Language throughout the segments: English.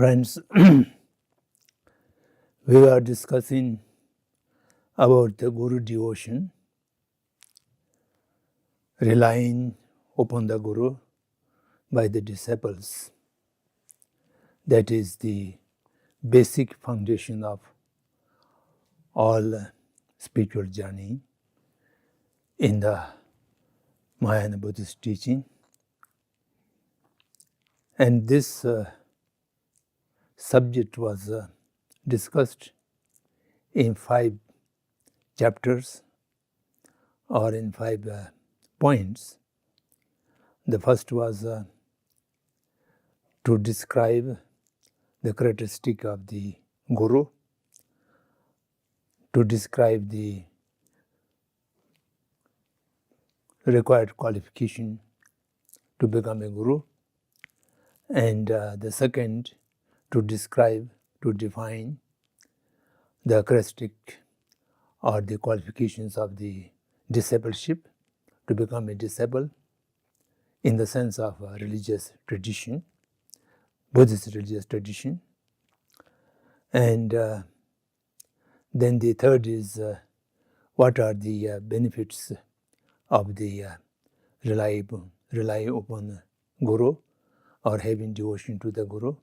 Friends, we are discussing about the Guru devotion, relying upon the Guru by the disciples. That is the basic foundation of all spiritual journey in the Mahayana Buddhist teaching. And this subject was discussed in 5 chapters or in 5 points. The first was to describe the characteristic of the Guru, to describe the required qualification to become a Guru, and the second to describe, to define the characteristic or the qualifications of the discipleship, to become a disciple in the sense of a religious tradition, Buddhist religious tradition. And then the third is what are the benefits of the rely upon Guru or having devotion to the Guru.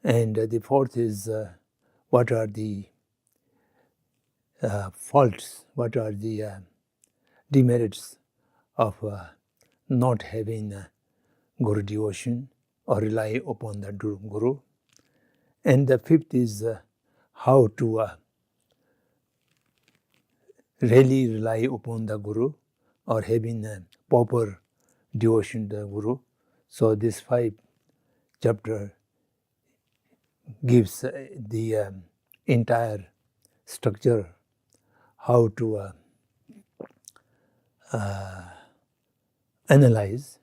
And the fourth is what are the faults, what are the demerits of not having Guru devotion or rely upon the Guru. And the fifth is how to really rely upon the Guru or having proper devotion to the Guru. So this 5 chapter gives the entire structure, how to analyze,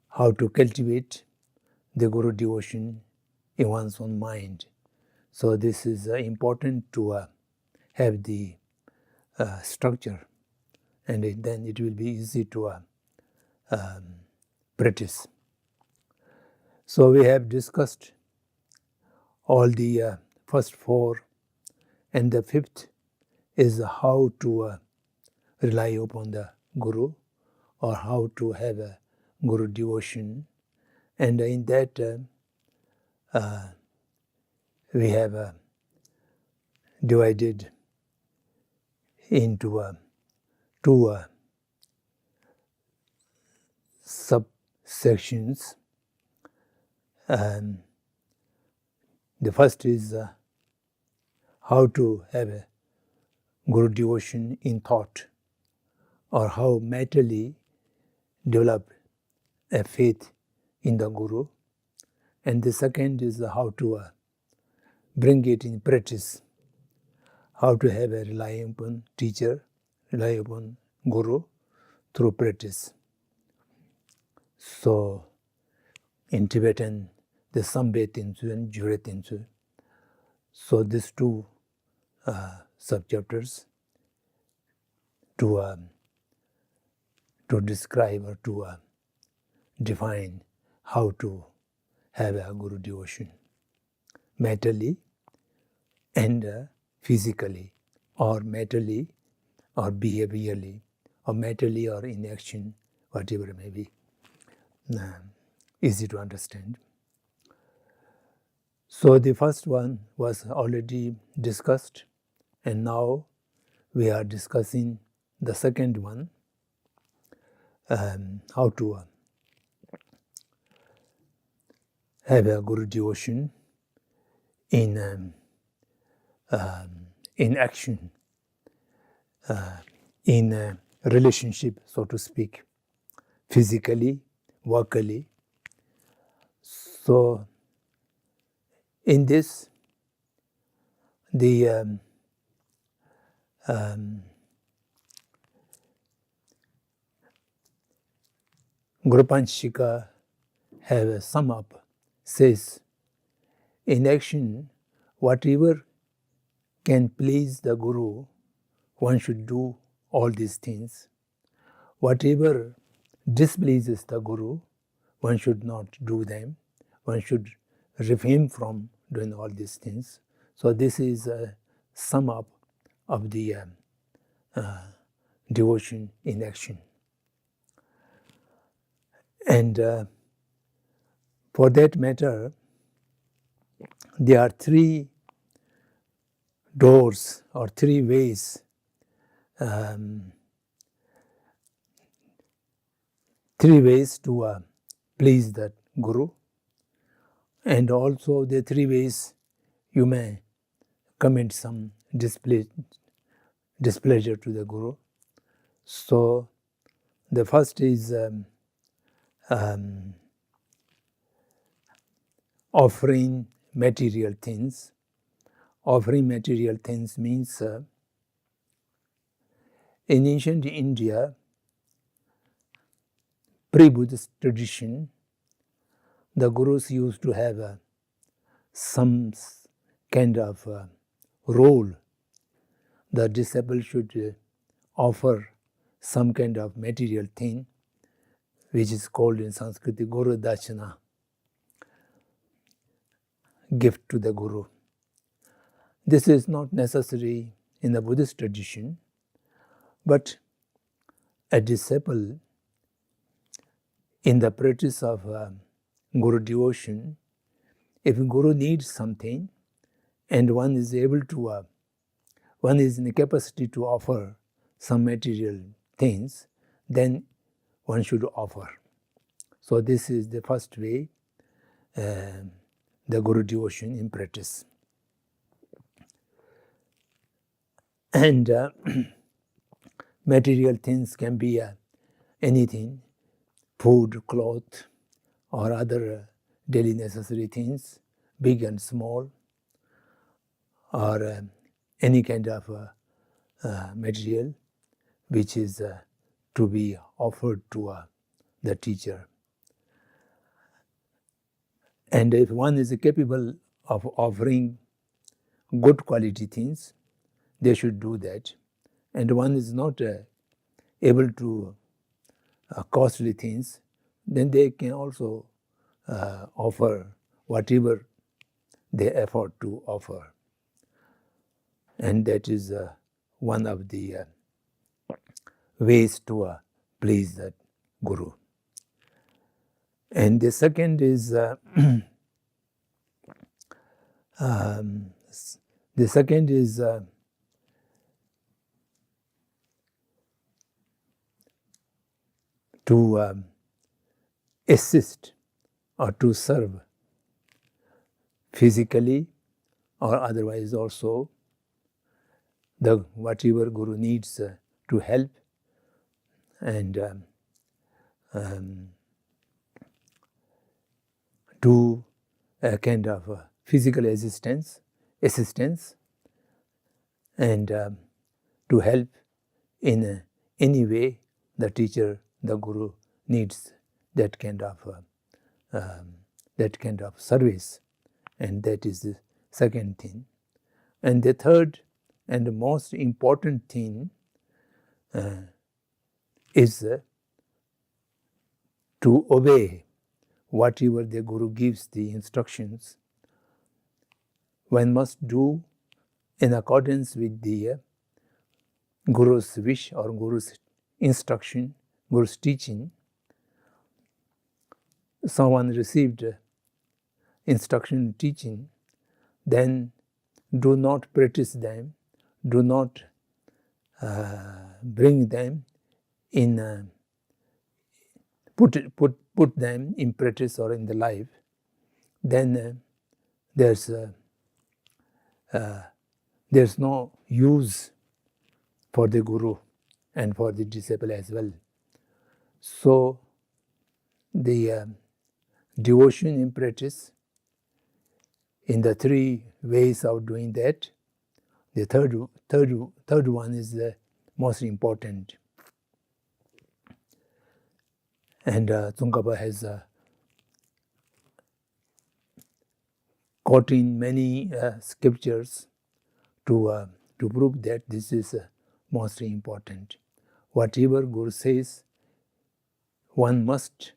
how to cultivate the Guru devotion in one's own mind. So this is important to have the structure, and then it will be easy to practice. So we have discussed all the first 4, and the 5th is how to rely upon the Guru or how to have a Guru devotion. And in that we have divided into 2 subsections. The first is how to have a Guru devotion in thought, or how mentally develop a faith in the Guru. And the second is how to bring it in practice, how to have a rely upon teacher, rely upon Guru through practice. So in Tibetan, the Sambe Tinsu and Jure Tinsu. So these 2 subchapters to describe or to define how to have a Guru devotion, mentally and physically, or mentally or behaviorally, or mentally or in action, whatever it may be. Easy to understand. So the first one was already discussed, and now we are discussing the second one, how to have a Guru devotion in action, in relationship, so to speak, physically, vocally. So in this, the Guru Panchika have a sum up, says, in action, whatever can please the Guru, one should do all these things. Whatever displeases the Guru, one should not do them. One should refrain from doing all these things. So this is a sum up of the devotion in action. And for that matter, there are three doors or three ways, to please the Guru, and also the three ways you may commit some displeasure to the Guru. So the first is offering material things. Offering material things means in ancient India, pre-Buddhist tradition, the Gurus used to have some kind of role. The disciple should offer some kind of material thing, which is called in Sanskrit Guru Dachana, gift to the Guru. This is not necessary in the Buddhist tradition, but a disciple in the practice of Guru devotion, if Guru needs something and one is able to, one is in the capacity to offer some material things, then one should offer. So this is the first way, the Guru devotion in practice. And material things can be anything, food, cloth, or other daily necessary things, big and small, or any kind of material which is to be offered to the teacher. And if one is capable of offering good quality things, they should do that. And one is not able to costly things, then they can also offer whatever they afford to offer. And that is one of the ways to please the Guru. And the second is to assist or to serve physically or otherwise also the whatever Guru needs to help, and do a kind of physical assistance, and to help in any way the teacher, the Guru needs that kind of service, and that is the second thing. And the third and the most important thing is to obey whatever the Guru gives the instructions. One must do in accordance with the Guru's wish or Guru's instruction, Guru's teaching. Someone received instruction, teaching, then do not practice them, do not bring them in, put them in practice or in the life, then there's no use for the Guru and for the disciple as well. So the devotion in practice, in the three ways of doing that, the third one is the most important. And Tsongkhapa has quoting many scriptures to prove that this is most important. Whatever Guru says, one must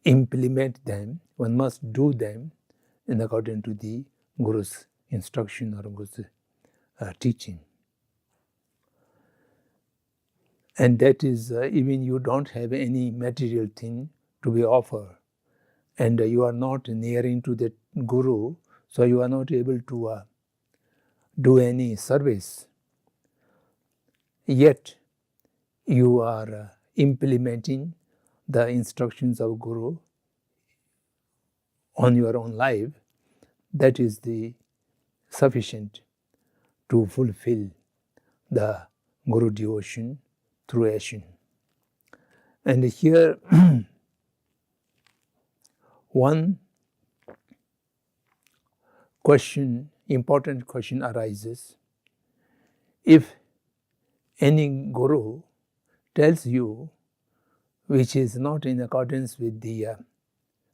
implement them, one must do them in accordance to the Guru's instruction or Guru's teaching. And that is even you don't have any material thing to be offered, and you are not nearing to the Guru, so you are not able to do any service. Yet you are implementing the instructions of Guru on your own life. That is the sufficient to fulfill the Guru devotion through action. And here one question, important question arises. If any Guru tells you which is not in accordance with the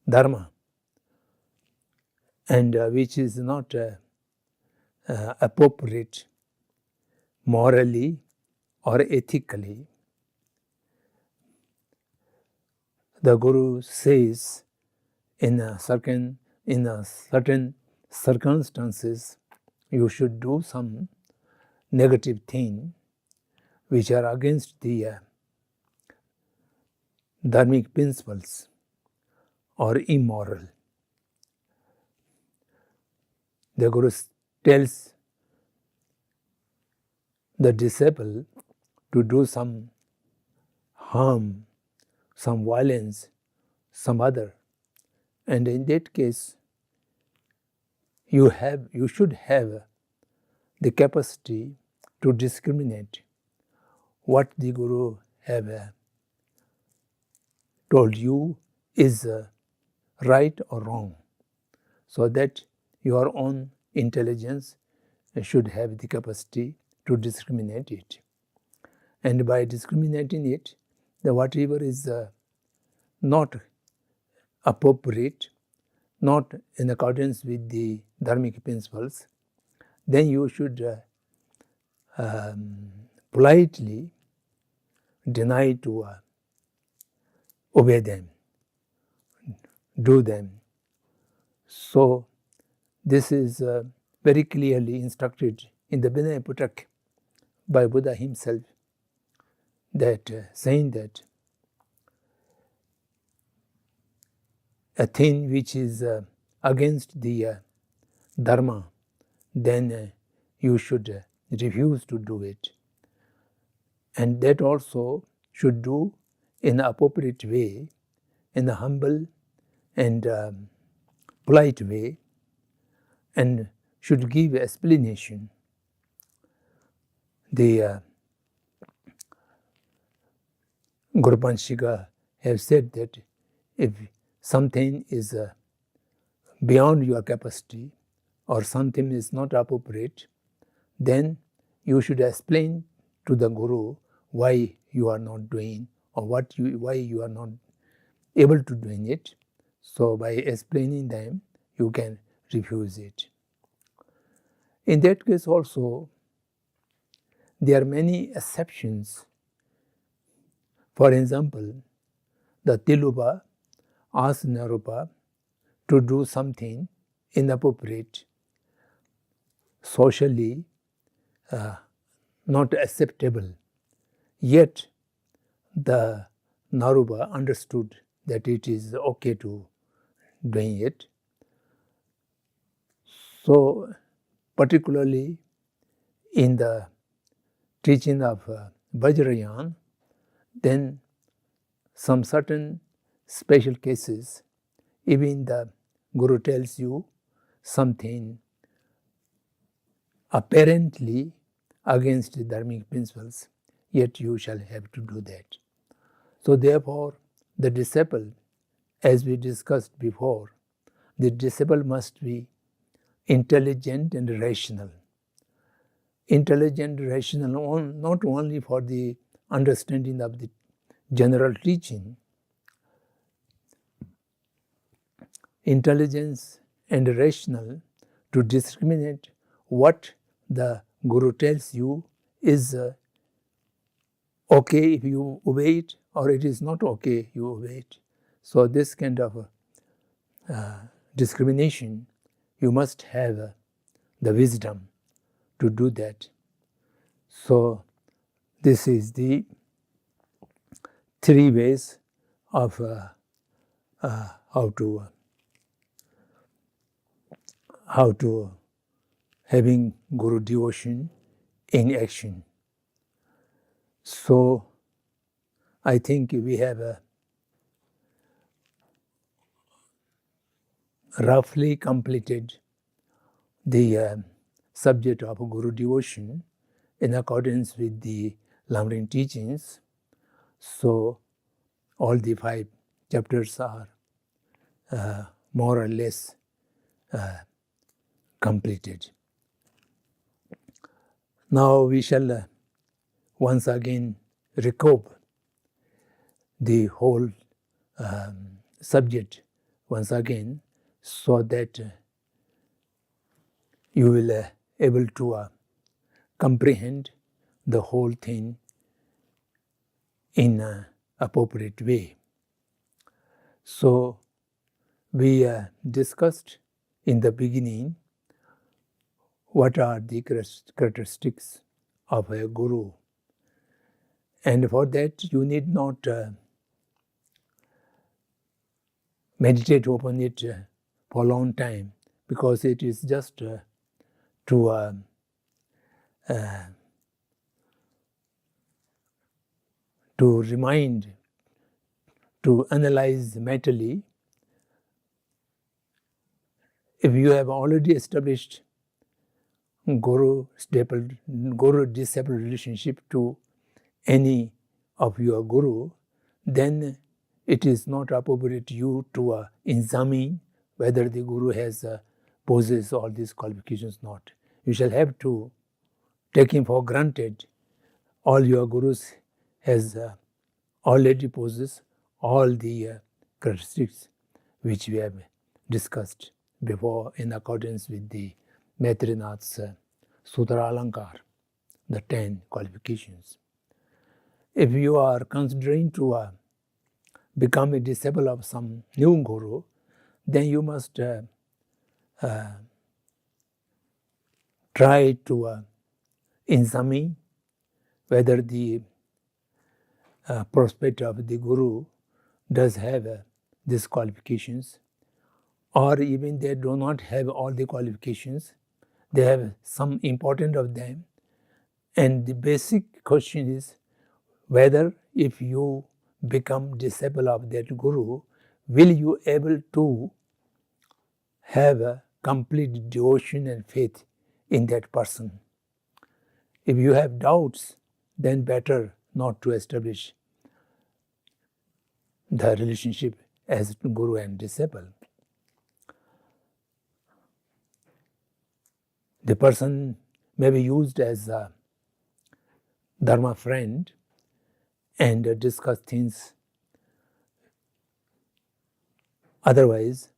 Dharma and which is not appropriate morally or ethically, the Guru says in certain circumstances you should do some negative thing which are against the dharmic principles or immoral. The Guru tells the disciple to do some harm, some violence, some other. And in that case, you should have the capacity to discriminate what the Guru have told you is right or wrong, so that your own intelligence should have the capacity to discriminate it. And by discriminating it, the whatever is not appropriate, not in accordance with the dharmic principles, then you should politely deny to obey them, do them. So this is very clearly instructed in the Vinaya Pitaka by Buddha himself, that saying that a thing which is against the Dharma, then you should refuse to do it. And that also should do in an appropriate way, in a humble and polite way, and should give explanation. The Guru Panchika have said that if something is beyond your capacity or something is not appropriate, then you should explain to the Guru why you are not doing or why you are not able to doing it. So by explaining them, you can refuse it. In that case also, there are many exceptions. For example, the Tilupa asked Narupa to do something inappropriate, socially not acceptable. Yet the Narupa understood that it is okay to doing it. So particularly in the teaching of Vajrayana, then some certain special cases, even the Guru tells you something apparently against the dharmic principles, yet you shall have to do that. So therefore, the disciple, as we discussed before, the disciple must be intelligent and rational. Intelligent, rational, not only for the understanding of the general teaching. Intelligence and rational to discriminate what the Guru tells you is okay if you obey it, or it is not okay you obey it. So this kind of discrimination, you must have the wisdom to do that. So this is the three ways of how to having Guru devotion in action. So I think we have roughly completed the subject of Guru devotion in accordance with the Lamrim teachings. So all the 5 chapters are more or less completed. Now we shall once again recap the whole subject once again, so that you will able to comprehend the whole thing in an appropriate way. So we discussed in the beginning what are the characteristics of a guru, and for that you need not meditate upon it for a long time, because it is just to remind, to analyze mentally. If you have already established guru-disciple relationship to any of your guru, then it is not appropriate you to examine whether the guru has possessed all these qualifications or not. You shall have to take him for granted. All your gurus has already possessed all the characteristics which we have discussed before in accordance with the Maitrinath's Sutra Alankar, the 10 qualifications. If you are considering to become a disciple of some new guru, then you must try to examine whether the prospect of the guru does have these qualifications, or even they do not have all the qualifications. They have some important of them. And the basic question is whether if you become disciple of that guru, will you able to have a complete devotion and faith in that person. If you have doubts, then better not to establish the relationship as guru and disciple. The person may be used as a dharma friend and discuss things. Otherwise,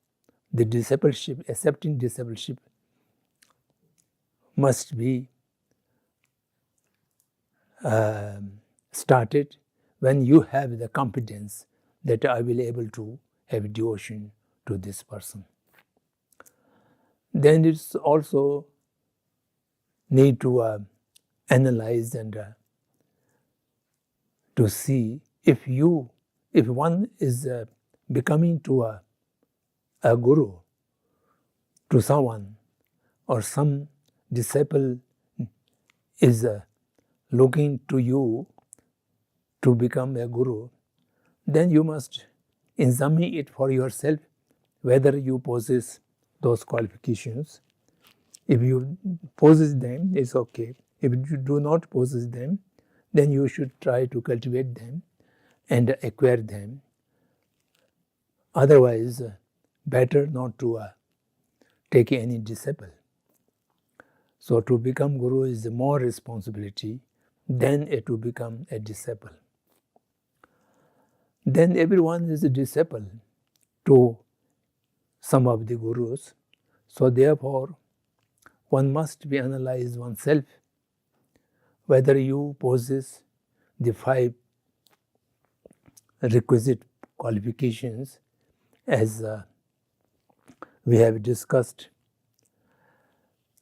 the discipleship, accepting discipleship, must be started when you have the confidence that I will be able to have devotion to this person. Then it's also need to analyze and to see if one is becoming to a guru to someone, or some disciple is looking to you to become a guru, then you must examine it for yourself whether you possess those qualifications. If you possess them, it's okay. If you do not possess them, then you should try to cultivate them and acquire them. Otherwise, better not to take any disciple. So to become guru is more responsibility than to become a disciple. Then everyone is a disciple to some of the gurus. So therefore, one must be analyze oneself whether you possess the 5 requisite qualifications, as we have discussed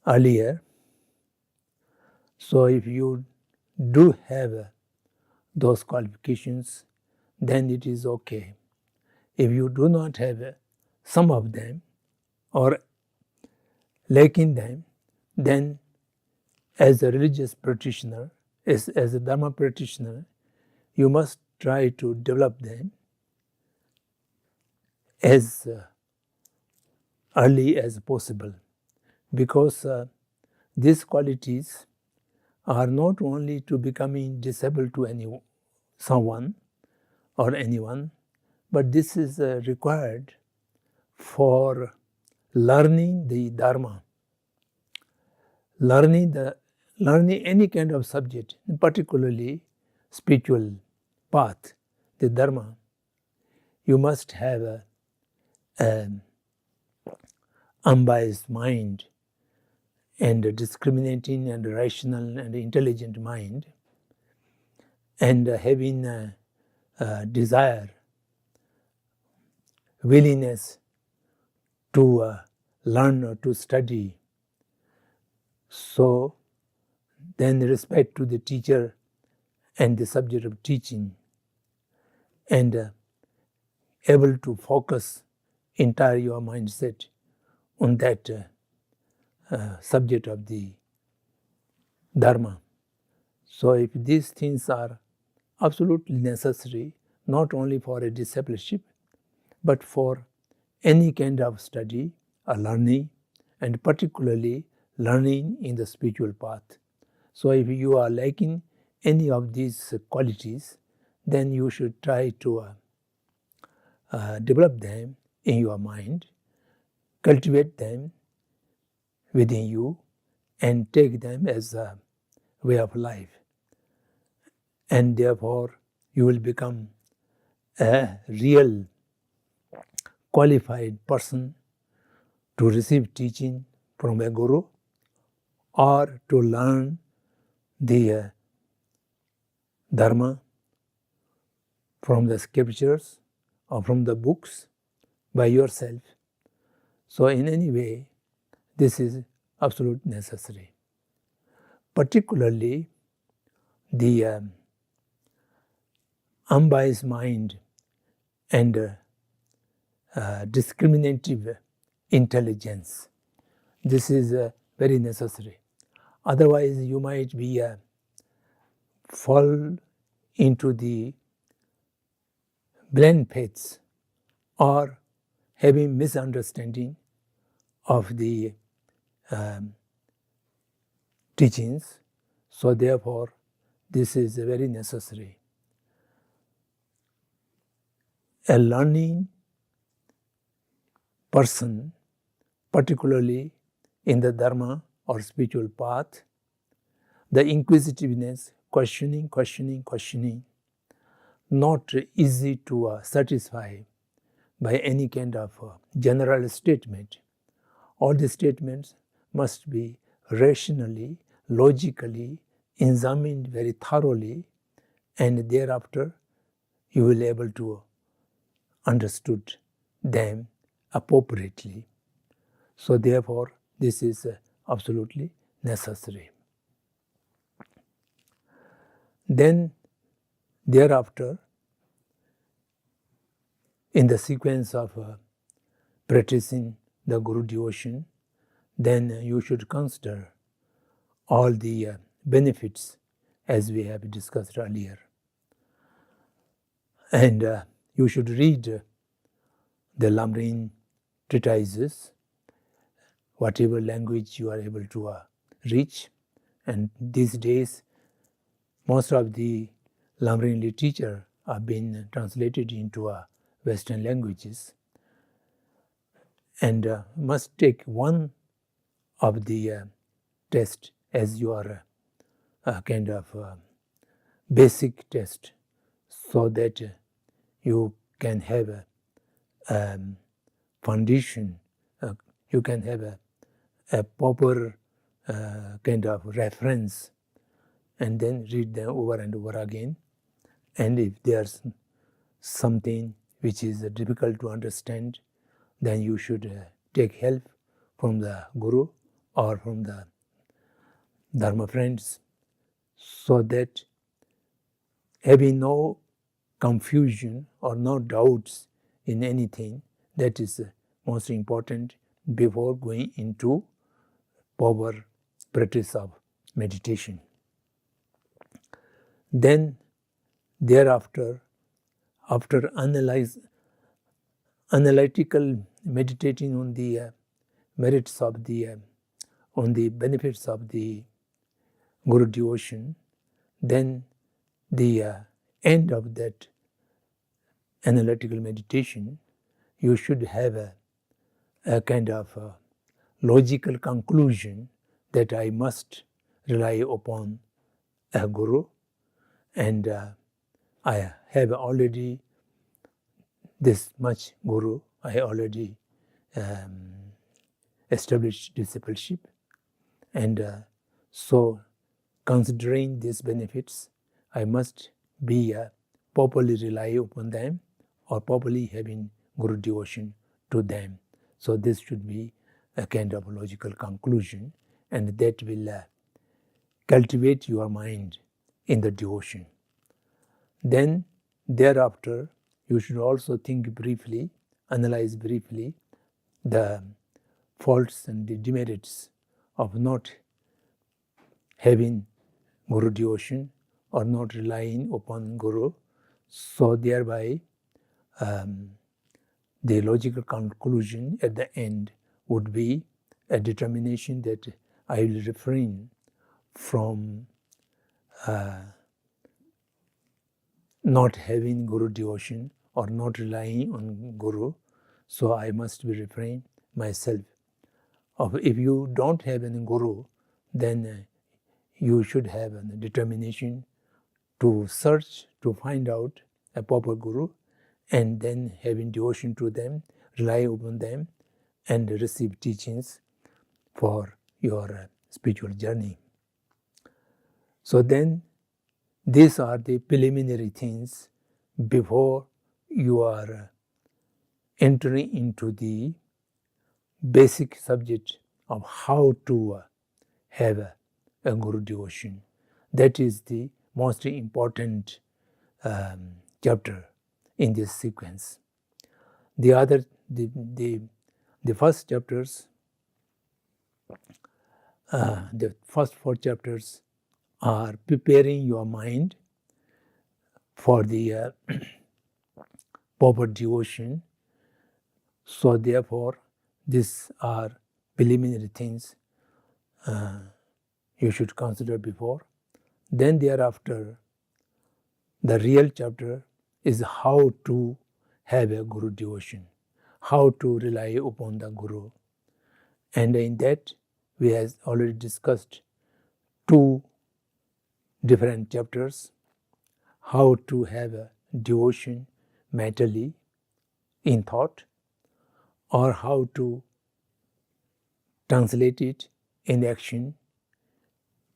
earlier. So if you do have those qualifications, then it is okay. If you do not have some of them or lacking them, then as a religious practitioner, as a Dharma practitioner, you must try to develop them as early as possible, because these qualities are not only to becoming disabled to someone or anyone, but this is required for learning the Dharma, learning any kind of subject, particularly spiritual path, the Dharma. You must have an unbiased mind and a discriminating and rational and intelligent mind, and having a desire, willingness to learn or to study. So then respect to the teacher and the subject of teaching, and able to focus entire your mindset on that subject of the Dharma. So if these things are absolutely necessary, not only for a discipleship, but for any kind of study or learning, and particularly learning in the spiritual path. So if you are lacking any of these qualities, then you should try to develop them in your mind, cultivate them within you, and take them as a way of life. And therefore, you will become a real qualified person to receive teaching from a guru or to learn the Dharma from the scriptures or from the books by yourself. So in any way, this is absolutely necessary. Particularly the unbiased mind and discriminative intelligence. This is very necessary. Otherwise, you might be fall into the blind faiths or having misunderstanding of the teachings. So therefore, this is very necessary. A learning person, particularly in the Dharma or spiritual path, the inquisitiveness, questioning, not easy to satisfy by any kind of general statement. All the statements must be rationally, logically examined very thoroughly, and thereafter you will be able to understood them appropriately. So therefore, this is absolutely necessary. Then thereafter, in the sequence of practicing the Guru devotion, then you should consider all the benefits as we have discussed earlier. And you should read the Lamrim treatises, whatever language you are able to reach. And these days, most of the Lamrim literature have been translated into Western languages, and must take one of the test as your kind of basic test, so that you can have a foundation, you can have a proper kind of reference, and then read them over and over again. And if there's something which is difficult to understand, then you should take help from the Guru or from the Dharma friends, so that having no confusion or no doubts in anything, that is most important before going into proper practice of meditation. Then thereafter, after analytical meditating on the merits of on the benefits of the Guru devotion, then the end of that analytical meditation, you should have a kind of logical conclusion that I must rely upon a Guru, and I have already this much Guru, I already established discipleship, and so considering these benefits, I must be properly rely upon them or properly having Guru devotion to them. So this should be a kind of logical conclusion, and that will cultivate your mind in the devotion. Then thereafter, you should also think briefly, analyze briefly the faults and the demerits of not having Guru devotion or not relying upon Guru. So thereby, the logical conclusion at the end would be a determination that I will refrain from not having Guru devotion or not relying on Guru, so I must be refrain myself. If you don't have any Guru, then you should have a determination to search, to find out a proper Guru, and then having devotion to them, rely upon them, and receive teachings for your spiritual journey. So then, these are the preliminary things before you are entering into the basic subject of how to have a Guru devotion. That is the most important chapter in this sequence. The first chapters, the first 4 chapters are preparing your mind for the proper devotion. So therefore, these are preliminary things you should consider before. Then thereafter, the real chapter is how to have a Guru devotion, how to rely upon the Guru. And in that, we have already discussed 2 different chapters: how to have a devotion mentally in thought, or how to translate it in action,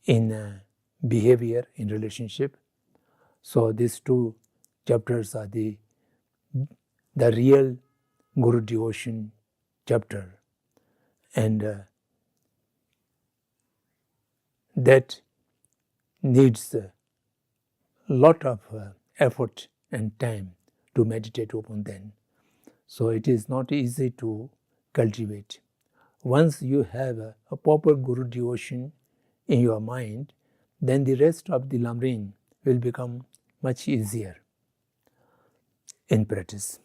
in behavior, in relationship. So these 2 chapters are the real Guru devotion chapter, and that needs a lot of effort and time to meditate upon them. So it is not easy to cultivate. Once you have a proper Guru devotion in your mind, then the rest of the lamrim will become much easier in practice.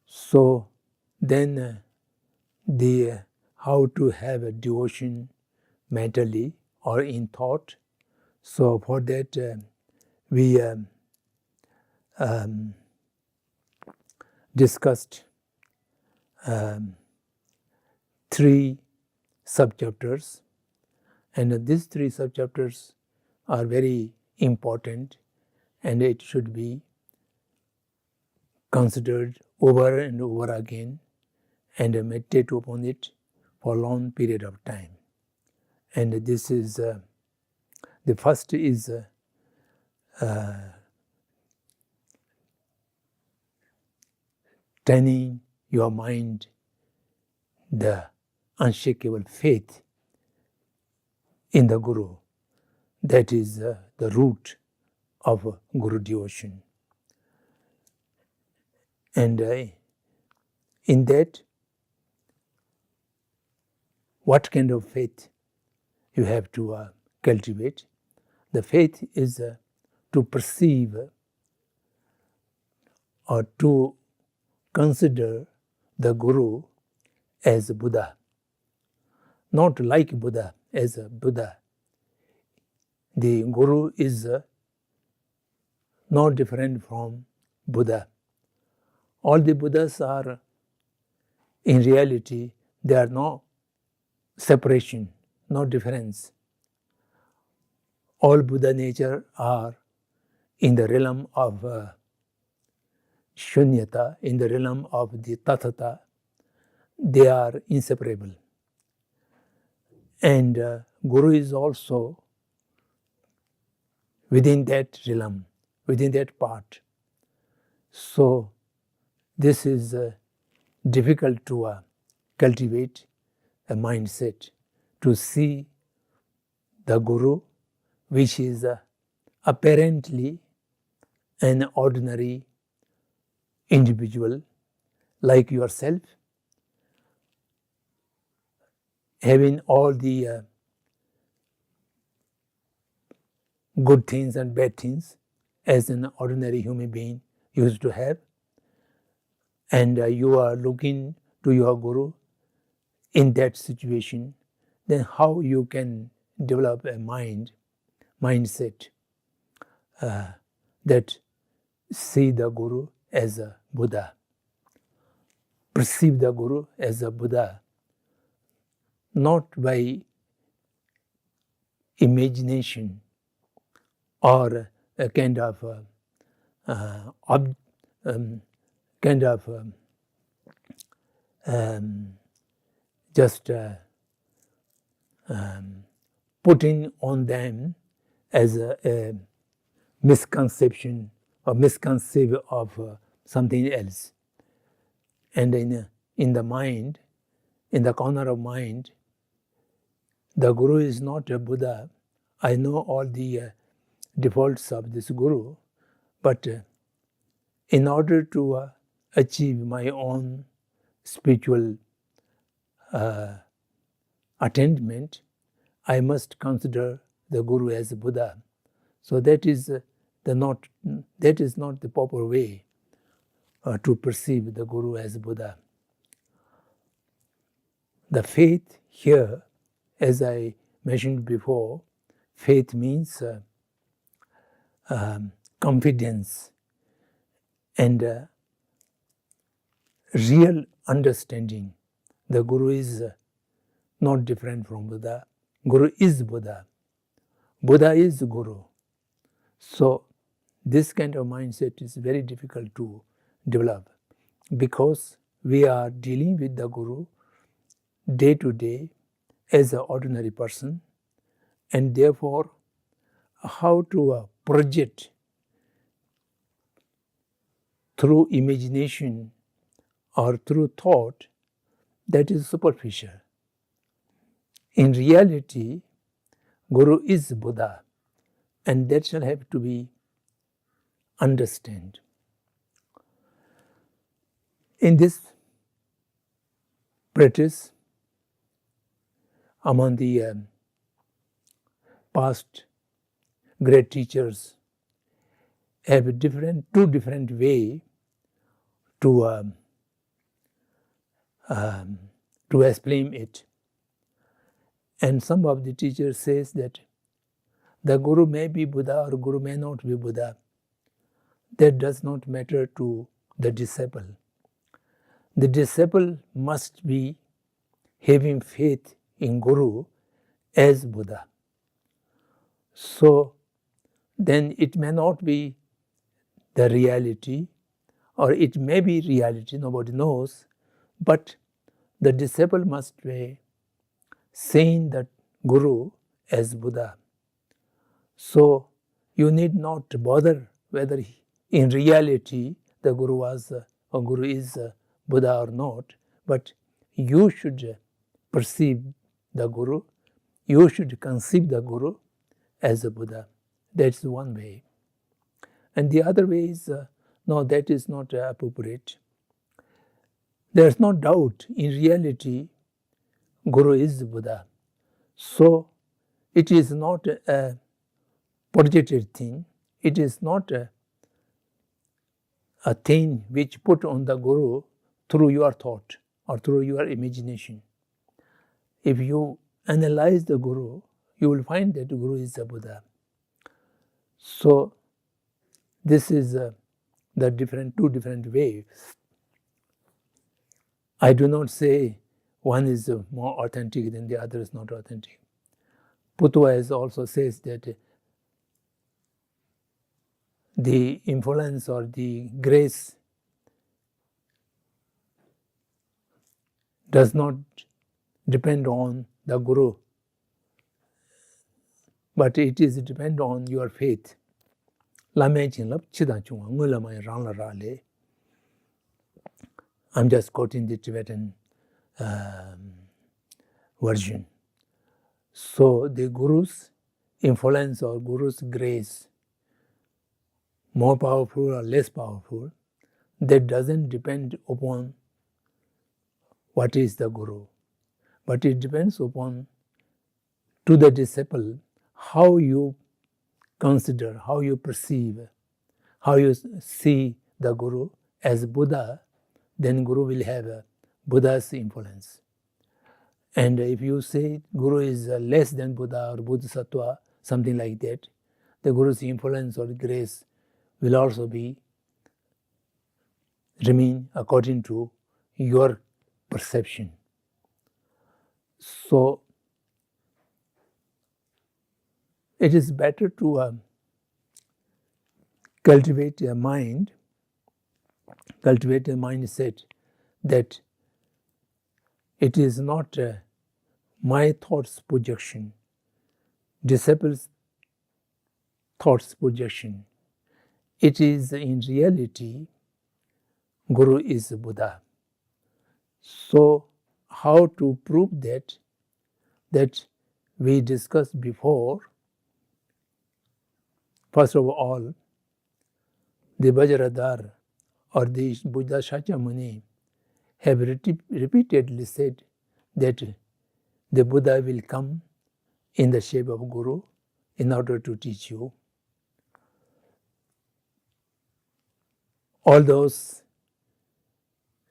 So then the how to have a devotion mentally or in thought. So for that we discussed 3 subchapters, and these 3 subchapters are very important, and it should be considered over and over again and meditate upon it for a long period of time. And this is the first is training your mind the unshakable faith in the Guru. That is the root of Guru devotion. And in that, what kind of faith you have to cultivate? The faith is to perceive or to consider the Guru as Buddha, not like Buddha, as a Buddha. The Guru is not different from Buddha. All the Buddhas are, in reality, there are no separation, no difference. All Buddha nature are in the realm of shunyata, in the realm of the tathata. They are inseparable. And Guru is also within that realm, within that part. So this is difficult to cultivate a mindset to see the Guru, which is apparently an ordinary individual like yourself, having all the good things and bad things as an ordinary human being used to have, and you are looking to your Guru in that situation, then how you can develop a mindset that see the Guru as a Buddha, perceive the Guru as a Buddha, not by imagination or a kind of just putting on them as a misconception or misconceive of something else. And in the mind, in the corner of mind, the Guru is not a Buddha. I know all the defaults of this Guru, but in order to achieve my own spiritual attainment, I must consider the Guru as a Buddha. So that is not the proper way to perceive the Guru as Buddha. The faith here, as I mentioned before, faith means confidence and real understanding. The Guru is not different from Buddha. Guru is Buddha. Buddha is Guru. So this kind of mindset is very difficult to develop because we are dealing with the Guru day to day as an ordinary person, and therefore how to project through imagination or through thought, that is superficial. In reality, Guru is Buddha, and that shall have to be understood. In this practice, among the past great teachers have two different ways to explain it. And some of the teachers says that the Guru may be Buddha or Guru may not be Buddha. That does not matter to the disciple. The disciple must be having faith in Guru as Buddha. So then it may not be the reality, or it may be reality, nobody knows, but the disciple must be seeing that Guru as Buddha. So you need not bother whether in reality the Guru was or Guru is Buddha or not, but you should perceive the Guru, you should conceive the Guru as a Buddha. That's one way. And the other way is, no, that is not appropriate. There's no doubt, in reality, Guru is Buddha. So it is not a projected thing. It is not a thing which put on the Guru through your thought or through your imagination. If you analyze the Guru, you will find that Guru is a Buddha. So this is the two different ways. I do not say one is more authentic than the other is not authentic. Putwa also says that the influence or the grace does not depend on the Guru, but it is depend on your faith. I'm just quoting the Tibetan version. So the Guru's influence or Guru's grace, more powerful or less powerful, that doesn't depend upon what is the Guru, but it depends upon, to the disciple, how you consider, how you perceive, how you see the Guru as Buddha. Then Guru will have a Buddha's influence. And if you say Guru is less than Buddha or Bodhisattva, something like that, the Guru's influence or grace will also remain according to your perception. So it is better to cultivate a mindset that it is not my thoughts projection, disciples' thoughts projection. It is in reality, Guru is Buddha. So how to prove that we discussed before? First of all, the Vajradhar or the Buddha Shakyamuni have repeatedly said that the Buddha will come in the shape of Guru in order to teach you. All those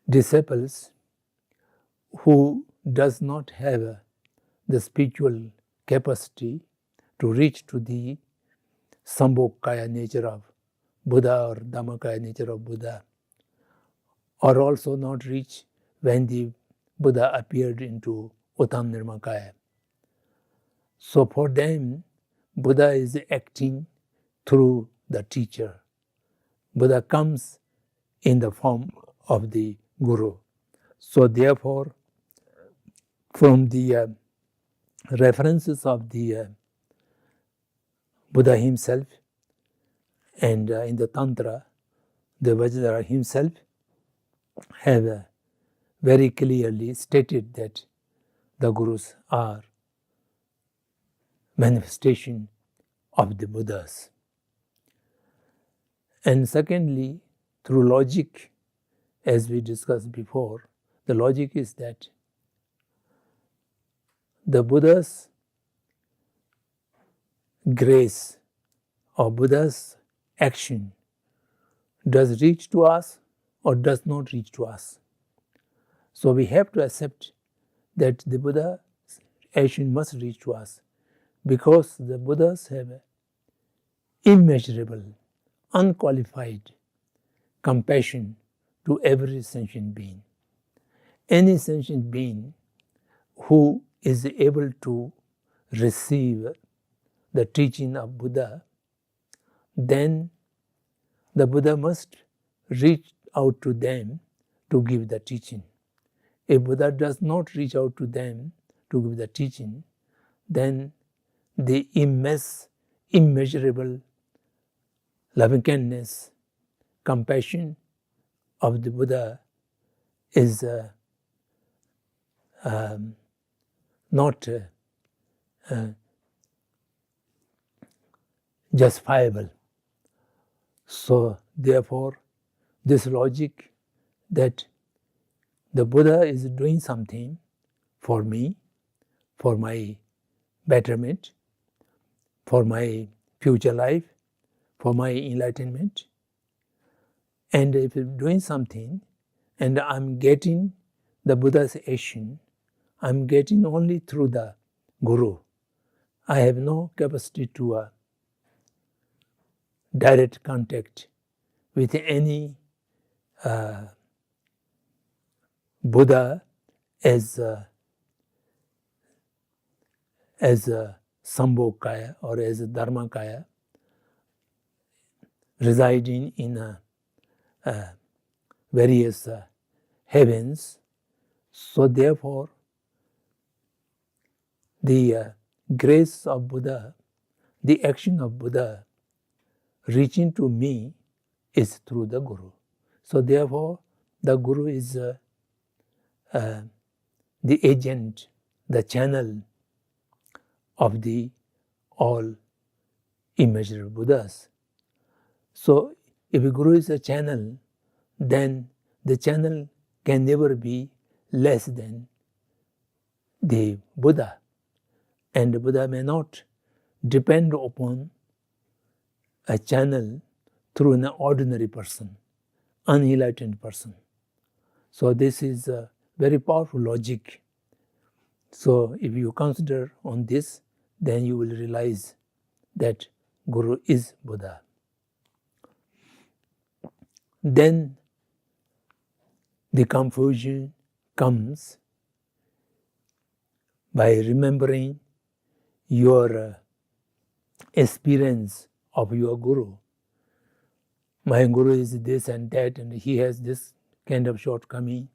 disciples who does not have the spiritual capacity to reach to the Sambhogakaya nature of Buddha or Dhammakaya nature of Buddha, or also not reach when the Buddha appeared into Uttam Nirmakaya. So for them, Buddha is acting through the teacher. Buddha comes in the form of the Guru. So therefore, from the references of the Buddha himself and in the Tantra, the Vajradhara himself have very clearly stated that the Gurus are manifestation of the Buddhas. And secondly, through logic, as we discussed before, the logic is that the Buddha's grace or Buddha's action does reach to us or does not reach to us. So we have to accept that the Buddha's action must reach to us, because the Buddhas have immeasurable, unqualified compassion to every sentient being. Any sentient being who is able to receive the teaching of Buddha, then the Buddha must reach out to them to give the teaching. If Buddha does not reach out to them to give the teaching, then the immense, immeasurable loving kindness, compassion of the Buddha is not justifiable. So therefore, this logic that the Buddha is doing something for me, for my betterment, for my future life, for my enlightenment, and if I'm doing something and I'm getting the Buddha's action, I'm getting only through the Guru. I have no capacity to direct contact with any Buddha as a Sambhogakaya or as a Dharmakaya residing in various heavens. So therefore, the grace of Buddha, the action of Buddha reaching to me is through the Guru. So therefore, the Guru is the agent, the channel of the all immeasurable Buddhas. So if a Guru is a channel, then the channel can never be less than the Buddha. And the Buddha may not depend upon a channel through an ordinary person, unenlightened person. So this is a very powerful logic. So if you consider on this, then you will realize that Guru is Buddha. Then the confusion comes by remembering your experience of your Guru. My Guru is this and that, and he has this kind of shortcoming.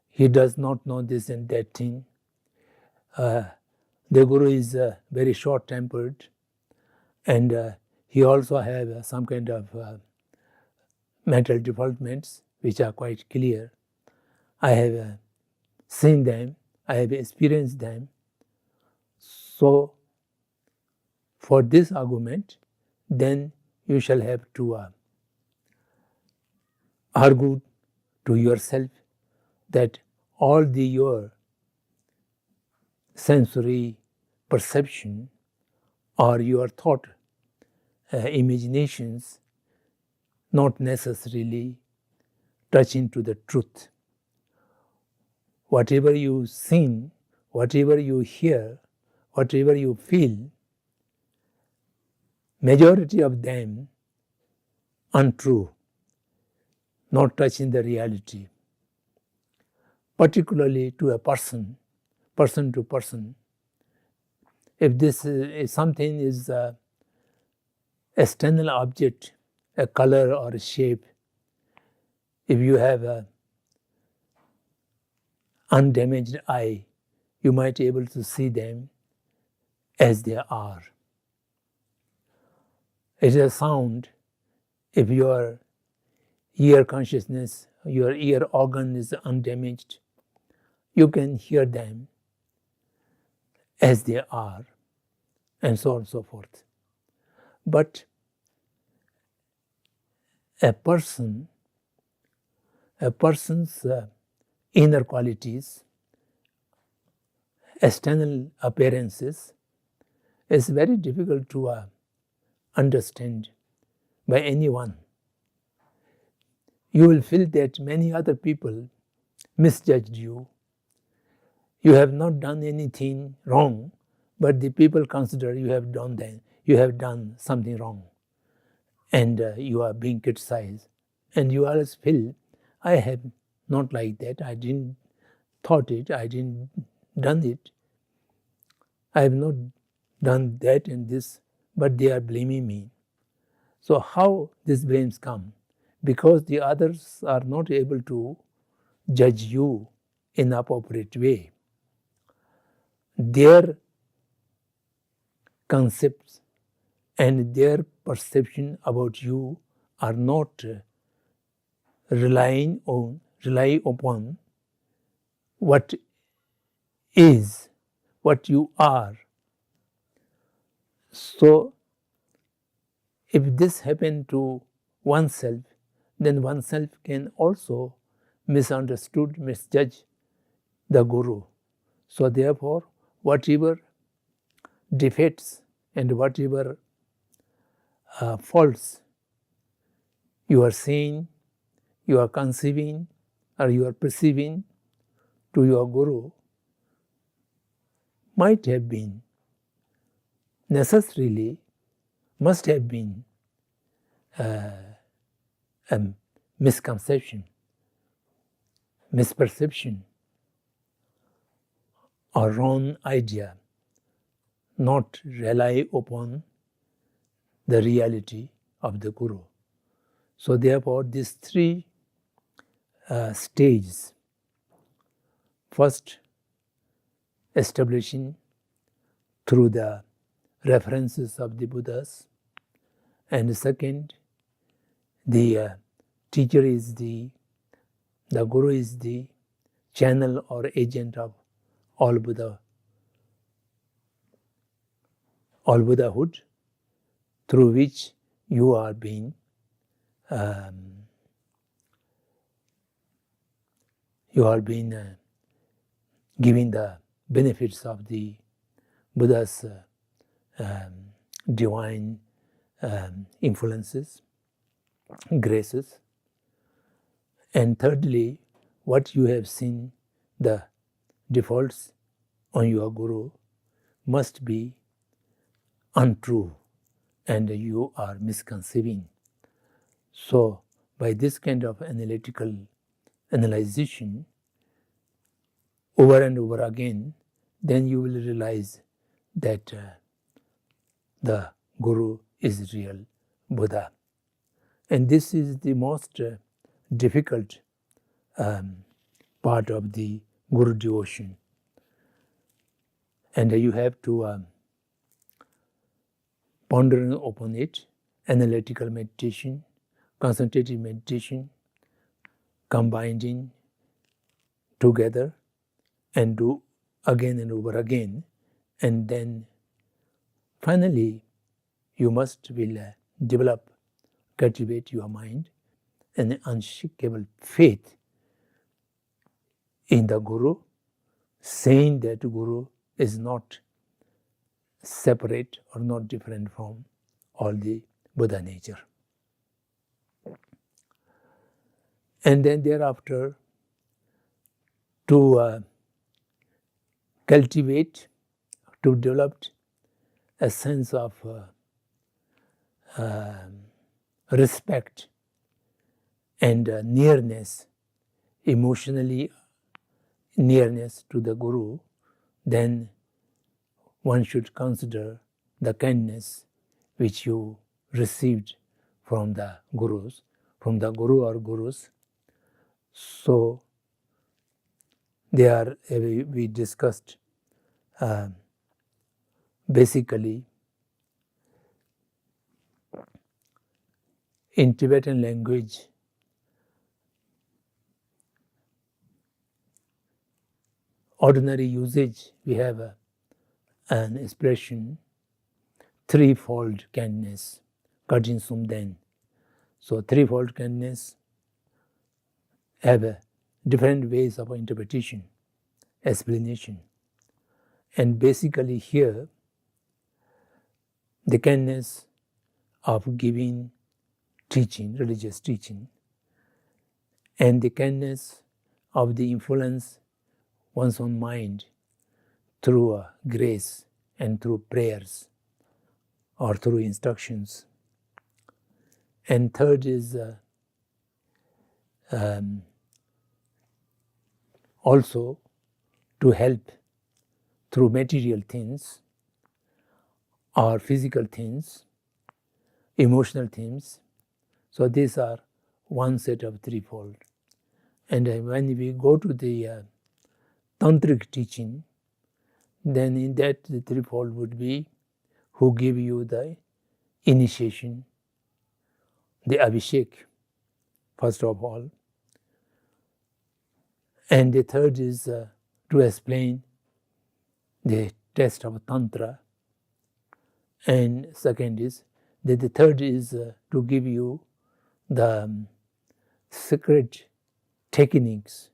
He does not know this and that thing. The Guru is very short-tempered, and he also has some kind of mental developments which are quite clear. I have seen them, I have experienced them. So for this argument, then you shall have to argue to yourself that all your sensory perception or your thought imaginations not necessarily touching to the truth. Whatever you see, whatever you hear, whatever you feel, majority of them untrue, not touching the reality. Particularly to a person to person, if this is something is a external object, a color or a shape, if you have an undamaged eye, you might be able to see them as they are. It is a sound. If your ear consciousness, your ear organ is undamaged, you can hear them as they are, and so on and so forth. But a person's inner qualities, external appearances, is very difficult to understand by anyone. You will feel that many other people misjudged you. You have not done anything wrong, but the people consider you have done something wrong, and you are being criticized. And you always feel, I have not like that. I didn't thought it. I didn't done it. I have not done that and this, but they are blaming me. So how these blames come? Because the others are not able to judge you in an appropriate way. Their concepts and their perception about you are not relying on rely upon what is, what you are. So, if this happened to oneself, then oneself can also misunderstood, misjudge the Guru. So therefore, whatever defects and whatever faults you are seeing, you are conceiving, or you are perceiving to your Guru might have been necessarily, must have been a misconception, misperception, or wrong idea, not rely upon the reality of the Guru. So therefore, these three stages: first, establishing through the references of the Buddhas, and second, the teacher is the Guru is the channel or agent of all Buddhahood, through which you are being giving the benefits of the Buddha's divine influences, graces. And thirdly, what you have seen, the defaults on your Guru, must be untrue and you are misconceiving. So by this kind of analytical analyzation over and over again, then you will realize that the Guru is real Buddha. And this is the most difficult part of the Guru devotion. And you have to ponder upon it, analytical meditation, concentrative meditation, combining together and do again and over again. And then finally, you will develop, cultivate your mind, an unshakable faith in the Guru, saying that Guru is not separate or not different from all the Buddha nature. And then thereafter, to cultivate, to develop a sense of respect and nearness, emotionally nearness to the Guru, then one should consider the kindness which you received from the Gurus, from the Guru or Gurus. So they we discussed basically in Tibetan language, ordinary usage, we have an expression, threefold kindness, Kajin Sumden. So threefold kindness have different ways of interpretation, explanation. And basically here, the kindness of giving teaching, religious teaching, and the kindness of the influence one's own mind through grace and through prayers or through instructions. And third is also to help through material things or physical things, emotional things. So these are one set of threefold. And when we go to the tantric teaching, then in that the threefold would be who give you the initiation, the abhishek, first of all, And the third is to explain the test of Tantra. And second is that the third is to give you the secret techniques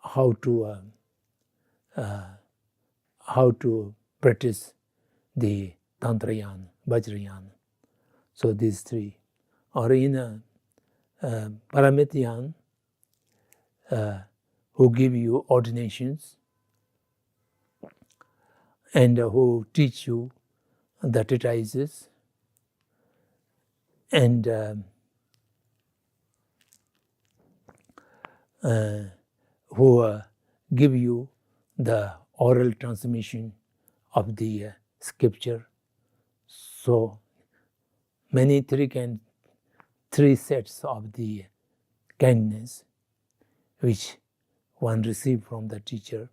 how to practice the Tantrayana, Vajrayana. So these three. Or in Paramityan, who give you ordinations and who teach you the treatises and who give you the oral transmission of the scripture. So many three sets of the kindness which one received from the teacher,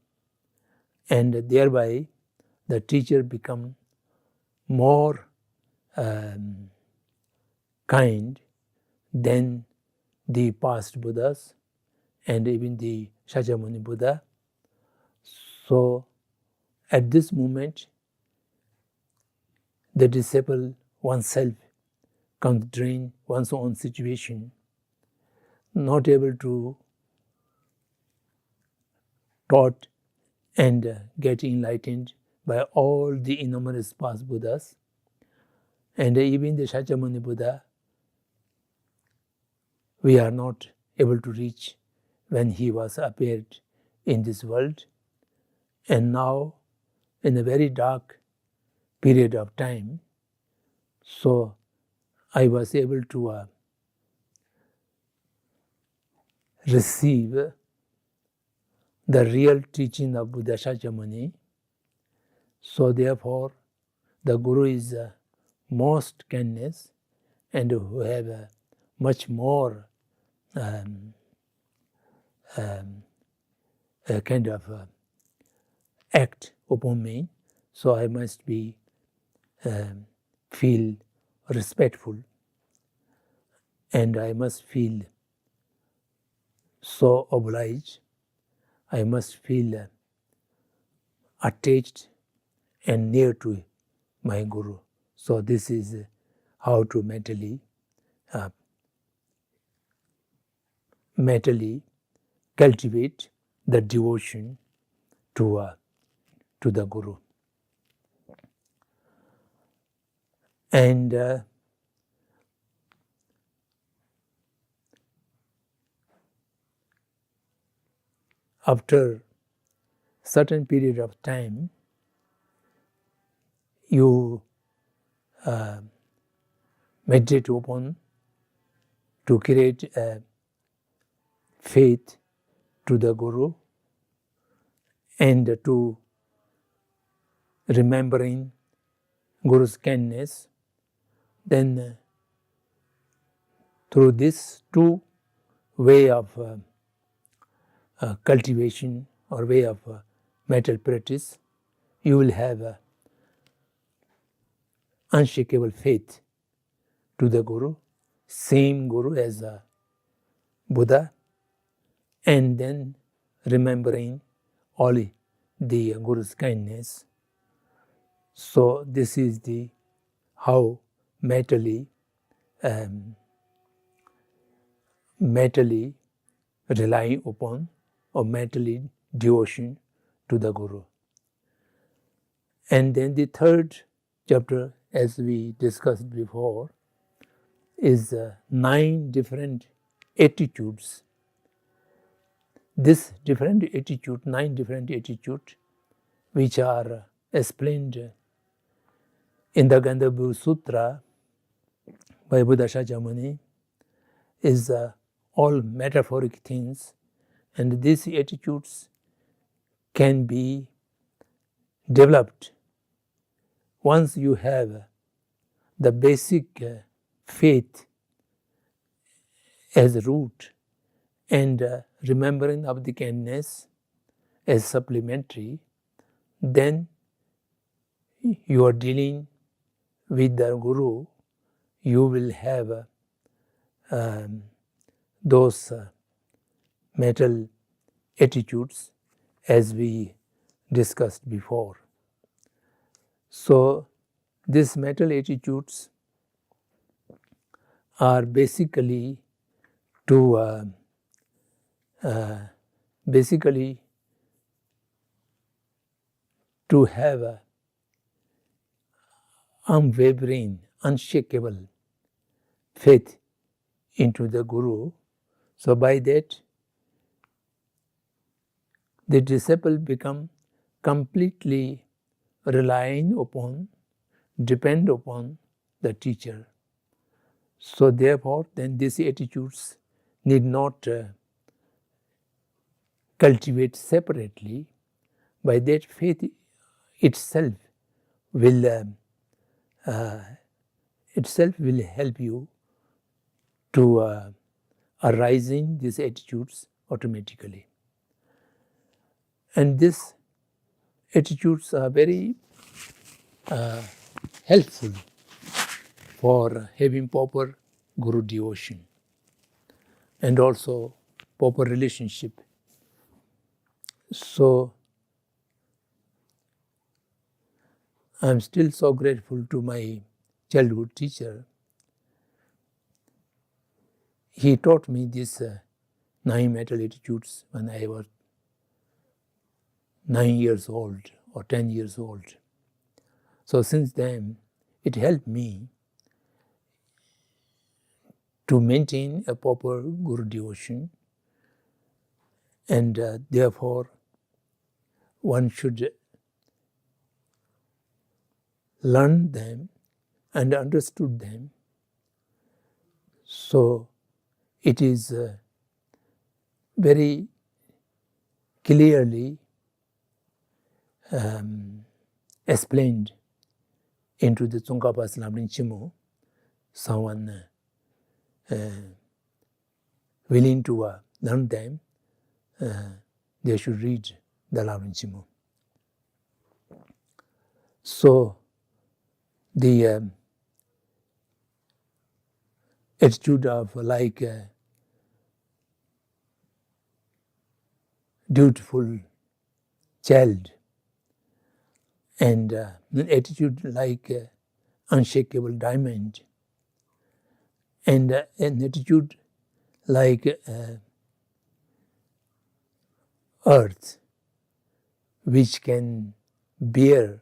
and thereby the teacher become more kind than the past Buddhas and even the Shakyamuni Buddha. So at this moment, the disciple oneself considering one's own situation, not able to taught and get enlightened by all the innumerous past Buddhas, and even the Shakyamuni Buddha, we are not able to reach when he was appeared in this world. And now, in a very dark period of time, so I was able to receive the real teaching of Buddha Shakyamuni. So therefore, the Guru is most kindness and who have much more a kind of act upon me. So I must be feel respectful, and I must feel so obliged. I must feel attached and near to my Guru. So this is how to mentally cultivate the devotion to the Guru. And after certain period of time, you meditate upon to create a faith to the Guru and to remembering Guru's kindness. Then through this two way of cultivation or way of mental practice, you will have unshakable faith to the Guru, same Guru as Buddha, and then remembering all the Guru's kindness. So this is the how mentally relying upon or mentally devotion to the Guru. And then the third chapter, as we discussed before, is 9 different attitudes. This different attitude, 9 different attitudes, which are explained in the Gandhabur Sutra by Buddha Shakyamuni, is all metaphoric things, and these attitudes can be developed once you have the basic faith as root and remembering of the kindness as supplementary. Then you are dealing with the Guru, you will have those mental attitudes as we discussed before. So these mental attitudes are basically to have a unwavering, unshakable faith into the Guru. So by that, the disciple become completely relying upon, depend upon the teacher. So therefore, then these attitudes need not cultivate separately. By that, faith itself will help you to arising these attitudes automatically. And these attitudes are very helpful for having proper Guru devotion and also proper relationship. So I'm still so grateful to my childhood teacher. He taught me these 9 mental attitudes when I was 9 years old or 10 years old. So since then, it helped me to maintain a proper Guru devotion, and therefore one should learn them and understood them. So it is very clearly explained into the Tsongkhapa Lamrim Chimu. Someone willing to learn them, they should read the Lamrim Chimu. So the attitude of like dutiful child, and an attitude like unshakable diamond, and an attitude like earth, which can bear,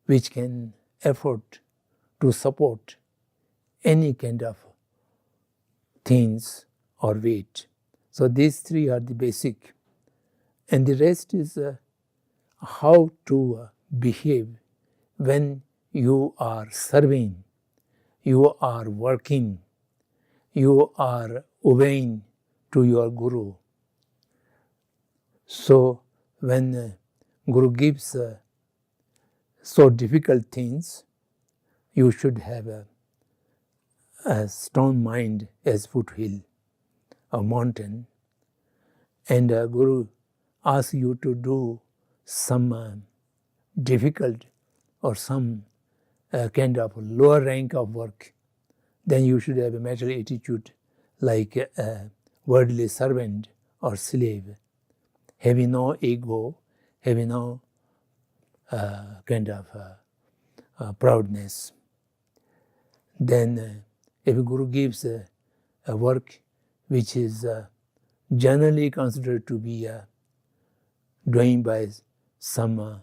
which can afford to support any kind of things or weight. So these 3 are the basic, and the rest is how to behave when you are serving, you are working, you are obeying to your Guru. So when Guru gives so difficult things, you should have a strong mind as foothill, a mountain, and Guru asks you to do some difficult or some kind of lower rank of work, then you should have a mental attitude like a worldly servant or slave, having no ego, having no kind of proudness. Then if Guru gives a work which is generally considered to be doing by some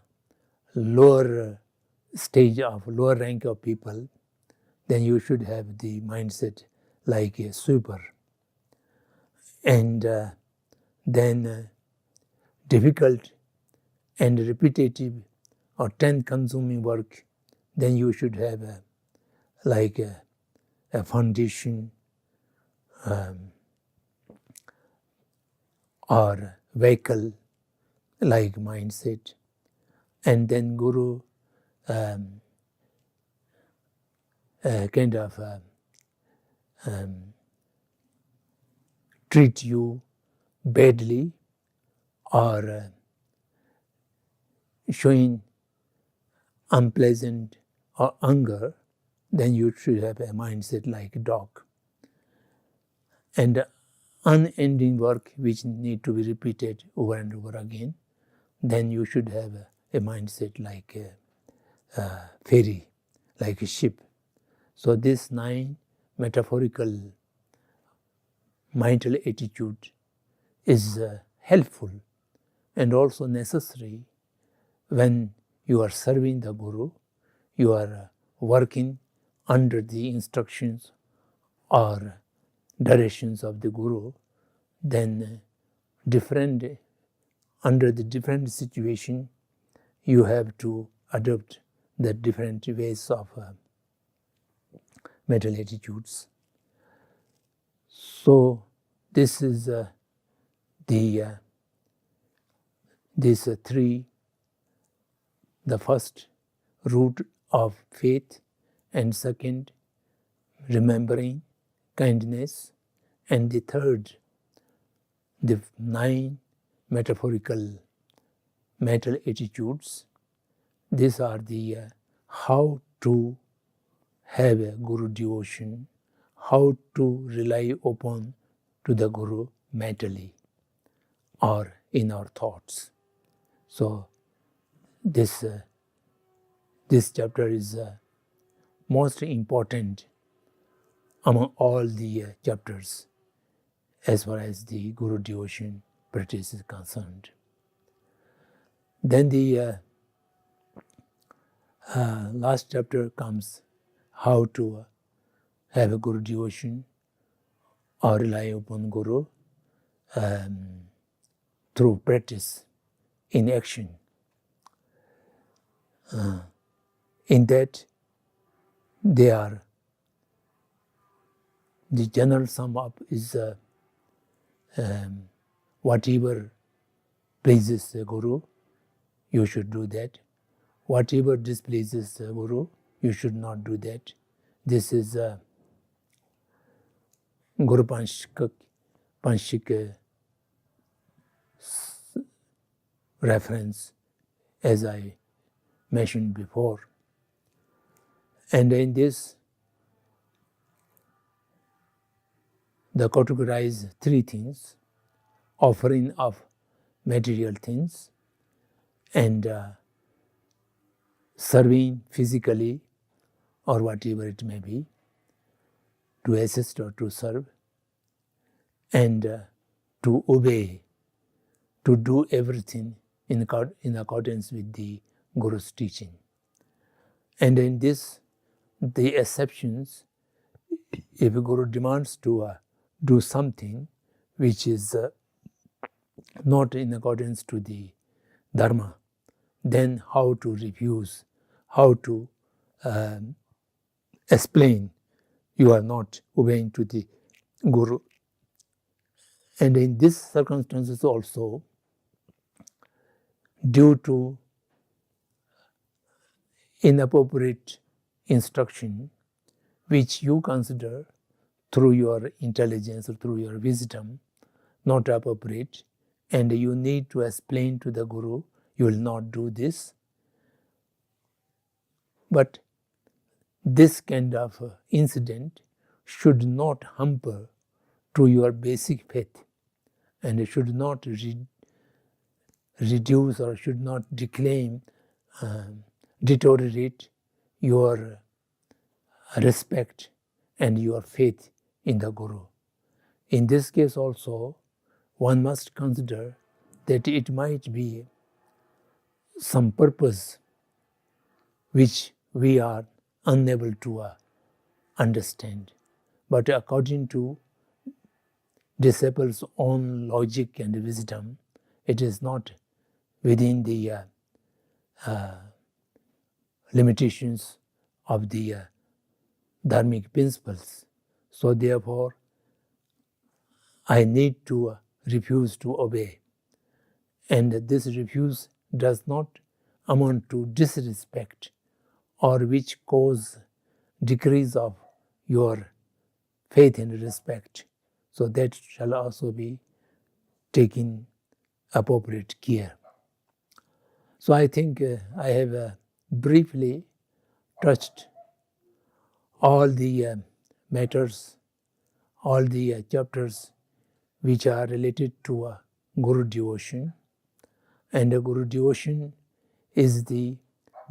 lower stage of lower rank of people, then you should have the mindset like a sweeper. And then difficult and repetitive or time-consuming work, then you should have like a foundation or vehicle like mindset. And then Guru kind of treat you badly or showing unpleasant or anger, then you should have a mindset like a dog. And unending work which need to be repeated over and over again, then you should have a mindset like a ferry, like a ship. So this 9 metaphorical mental attitude is helpful and also necessary when you are serving the Guru, you are working under the instructions or directions of the Guru, then under the different situation, you have to adopt the different ways of mental attitudes. So this is these three, the first, root of faith, and second, remembering, kindness, and the third, the 9 metaphorical mental attitudes. These are the how to have a Guru devotion, how to rely upon to the Guru mentally or in our thoughts. So this chapter is most important among all the chapters as far as the Guru devotion practice is concerned. Then the last chapter comes how to have a Guru devotion or rely upon Guru through practice in action. In that, the general sum up is whatever pleases the Guru, you should do that. Whatever displeases the Guru, you should not do that. This is Guru Panchik reference, as I mentioned before. And in this, they categorize 3 things: offering of material things, and serving physically or whatever it may be, to assist or to serve, and to obey, to do everything in accordance with the Guru's teaching. And in this, the exceptions, if a Guru demands to do something which is not in accordance to the Dharma, then how to refuse, how to explain you are not obeying to the Guru. And in these circumstances also, due to inappropriate instruction, which you consider through your intelligence or through your wisdom not appropriate, and you need to explain to the Guru, you will not do this. But this kind of incident should not hamper to your basic faith, and it should not reduce or should not deteriorate your respect and your faith in the Guru. In this case also, one must consider that it might be some purpose which we are unable to understand. But according to disciples' own logic and wisdom, it is not within the limitations of the dharmic principles. So therefore, I need to refuse to obey. And this refuse does not amount to disrespect or which cause decrease of your faith and respect. So that shall also be taken appropriate care. So I think I have briefly touched all the matters, all the chapters which are related to a Guru devotion. And a Guru devotion is the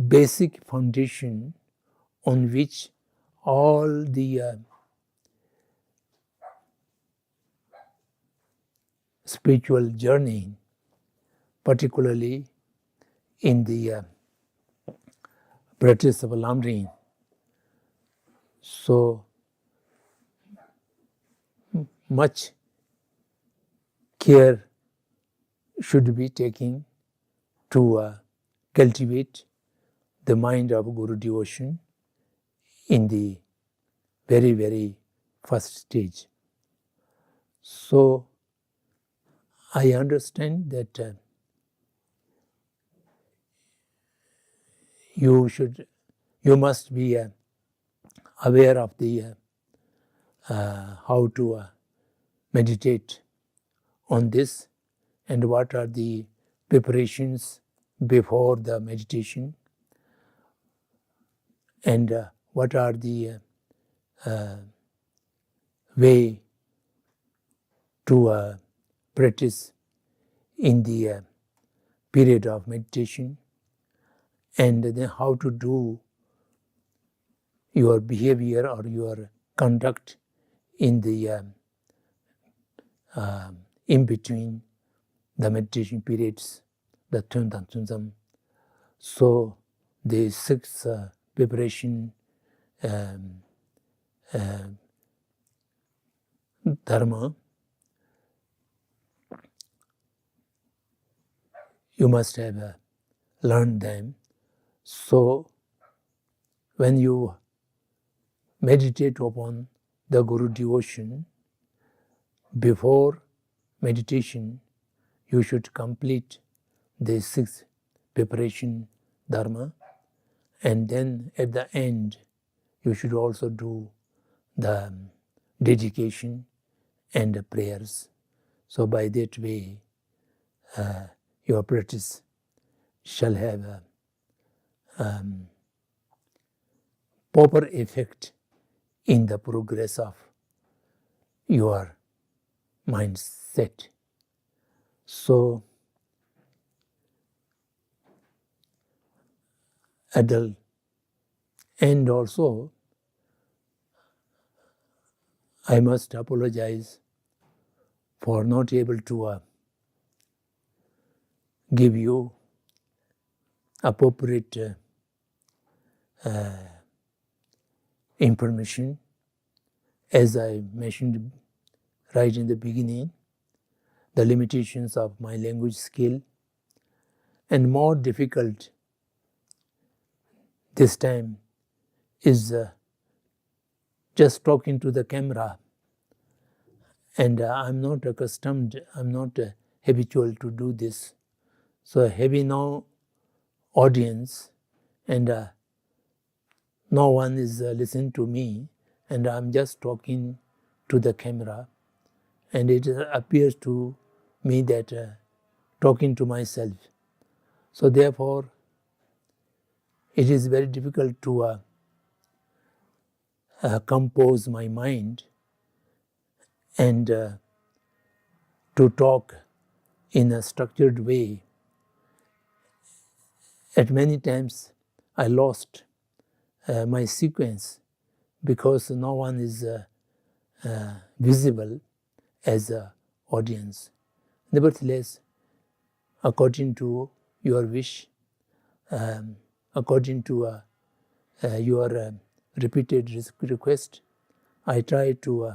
basic foundation on which all the spiritual journey, particularly in the practice of Lamrim. So much care should be taken to cultivate the mind of Guru devotion in the very, very first stage. So I understand that you must be aware of the how to meditate on this, and what are the preparations before the meditation, and what are the way to practice in the period of meditation, and then how to do your behavior or your conduct in the in between the meditation periods, the Tundan Tunzam. So the 6 preparation dharma, you must have learned them. So when you meditate upon the Guru devotion, before meditation, you should complete the 6 preparation dharma, and then at the end, you should also do the dedication and the prayers. So by that way, your practice shall have a proper effect in the progress of your mindset. So at the end also, I must apologize for not able to give you appropriate information. As I mentioned right in the beginning, the limitations of my language skill, and more difficult this time is just talking to the camera, and I'm not accustomed, I'm not habitual to do this. So having no audience, and no one is listening to me, and I'm just talking to the camera, and it appears to me that talking to myself. So therefore, it is very difficult to compose my mind and to talk in a structured way. At many times, I lost my sequence because no one is visible as an audience. Nevertheless, according to your wish, according to your repeated request, I try to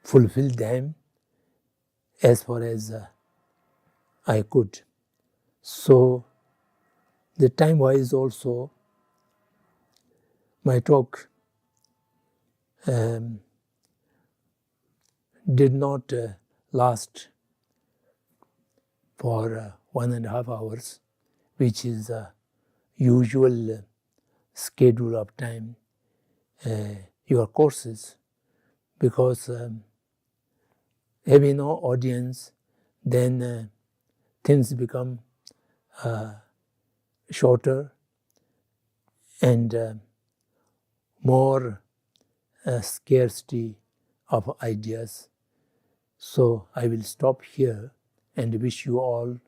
fulfill them as far as I could. So the time-wise also, my talk did not last for 1.5 hours, which is the usual schedule of time your courses, because having no audience, then things become shorter, and more scarcity of ideas. So I will stop here and wish you all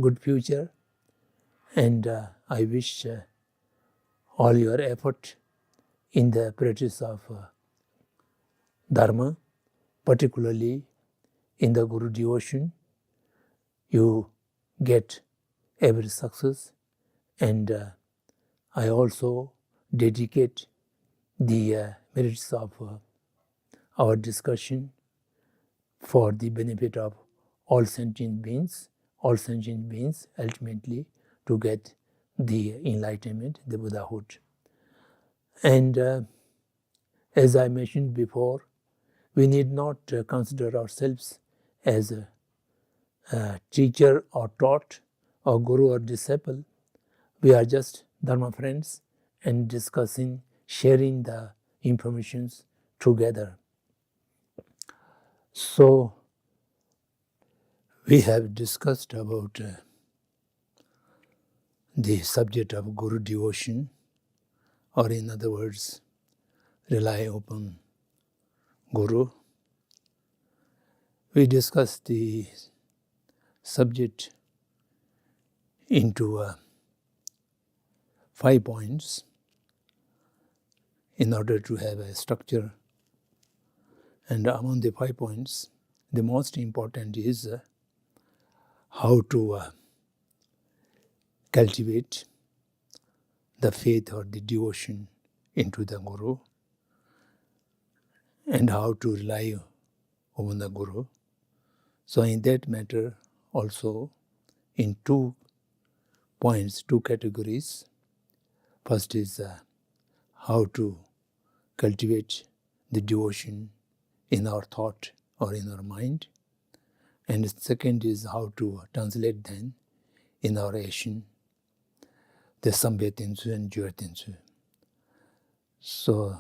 good future, and I wish all your effort in the practice of Dharma, particularly in the Guru devotion, you get every success. And I also dedicate the merits of our discussion for the benefit of all sentient beings ultimately to get the enlightenment, the Buddhahood. And as I mentioned before, we need not consider ourselves as a teacher or taught or guru or disciple. We are just Dharma friends and discussing, sharing the informations together. So we have discussed about the subject of Guru devotion, or in other words, rely upon Guru. We discussed the subject into 5 points in order to have a structure. And among the 5 points, the most important is how to cultivate the faith or the devotion into the Guru, and how to rely upon the Guru. So in that matter also, in 2 points, 2 categories. First is how to cultivate the devotion in our thought or in our mind. And the second is how to translate then in our action, the Sambhya Tensu and Jyur Tensu. So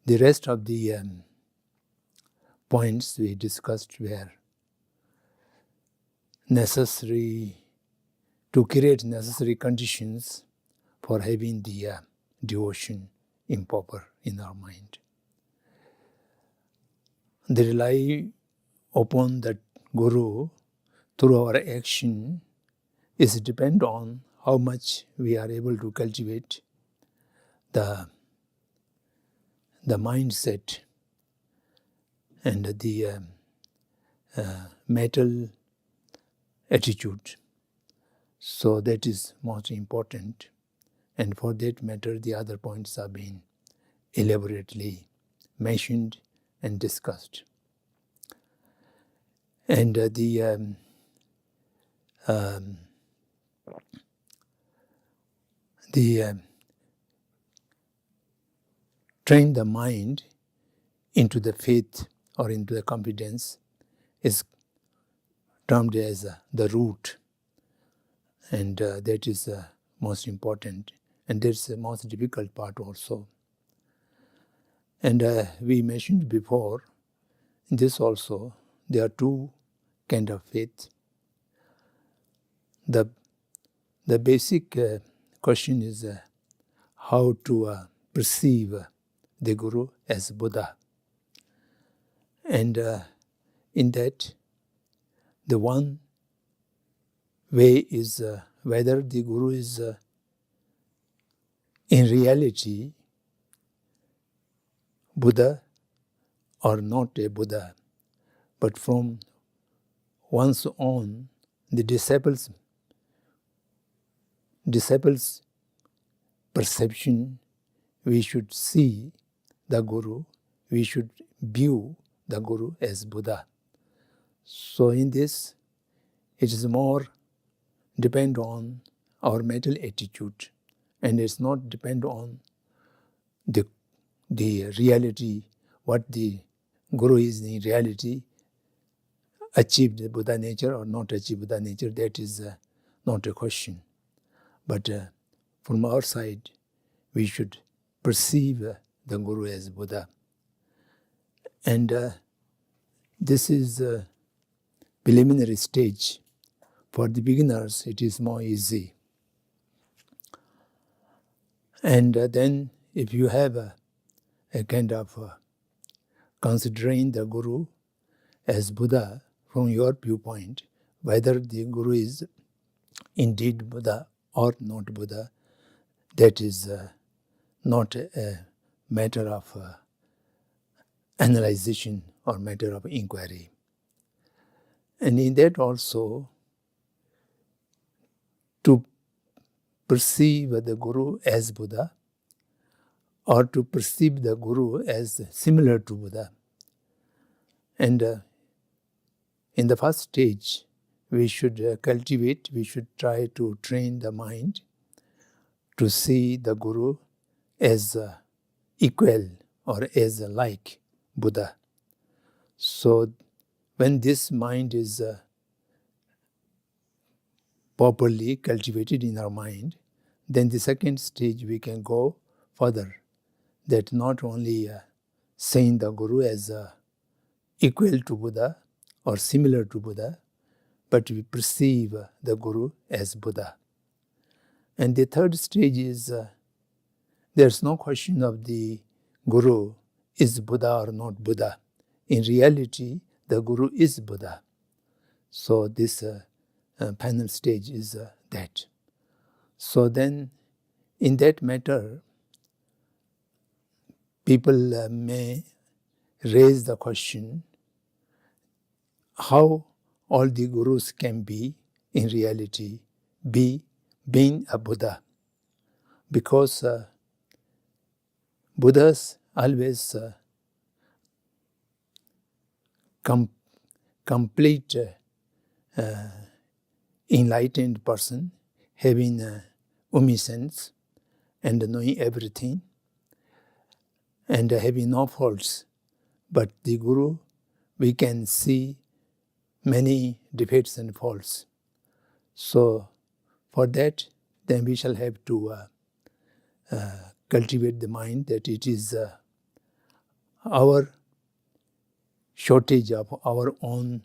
the rest of the points we discussed were necessary to create necessary conditions for having the devotion improper in our mind. The rely upon that Guru through our action is depend on how much we are able to cultivate the mindset and the mental attitude. So that is most important. And for that matter, the other points are being elaborately mentioned and discussed. And train the mind into the faith or into the confidence is termed as the root, and that is most important, and that's the most difficult part also. And we mentioned before, this also, there are 2 kind of faith. The basic question is how to perceive the Guru as Buddha. And in that, the one way is whether the Guru is in reality Buddha or not a Buddha, but from one's own, the disciples' perception, we should see the Guru, we should view the Guru as Buddha. So in this, it is more depend on our mental attitude, and it's not depend on the reality, what the Guru is in reality, achieved the Buddha nature or not achieved Buddha nature. That is not a question. But from our side, we should perceive the Guru as Buddha. And this is a preliminary stage. For the beginners, it is more easy. And then if you have a kind of considering the Guru as Buddha from your viewpoint, whether the Guru is indeed Buddha or not Buddha, that is not a matter of analyzation or matter of inquiry. And in that also, to perceive the Guru as Buddha or to perceive the Guru as similar to Buddha. And in the first stage, we should cultivate, we should try to train the mind to see the Guru as equal or as like Buddha. So when this mind is properly cultivated in our mind, then the second stage we can go further, that not only seeing the Guru as equal to Buddha or similar to Buddha, but we perceive the Guru as Buddha. And the third stage is there's no question of the Guru is Buddha or not Buddha. In reality, the Guru is Buddha. So this final stage is that. So then, in that matter, people may raise the question how all the Gurus can be, in reality, being a Buddha. Because Buddhas always complete enlightened person, having omniscience and knowing everything and having no faults. But the Guru, we can see many defects and faults. So for that, then we shall have to cultivate the mind that it is our shortage of our own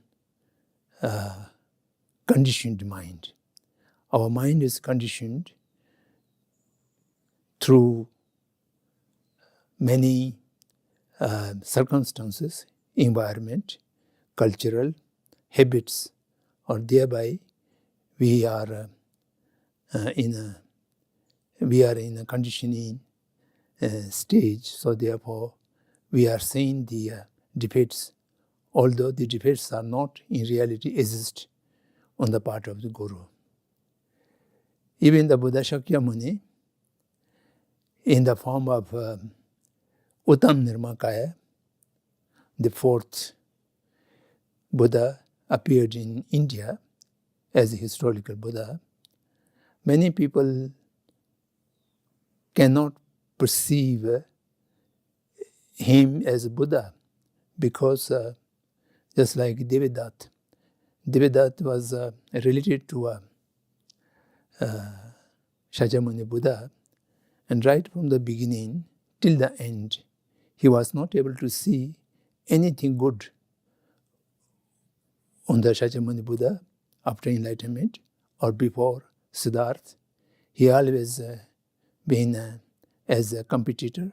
conditioned mind. Our mind is conditioned through many circumstances, environment, cultural habits, or thereby we are in a conditioning stage. So therefore, we are seeing the defects, although the defects are not in reality exist on the part of the Guru. Even the Buddha Shakyamuni, in the form of Uttam Nirmakaya, the fourth Buddha, appeared in India as a historical Buddha. Many people cannot perceive him as a Buddha because just like Devadatta was related to Shakyamuni Buddha, and right from the beginning till the end, he was not able to see anything good on the Shakyamuni Buddha after enlightenment or before Siddhartha. He always been as a competitor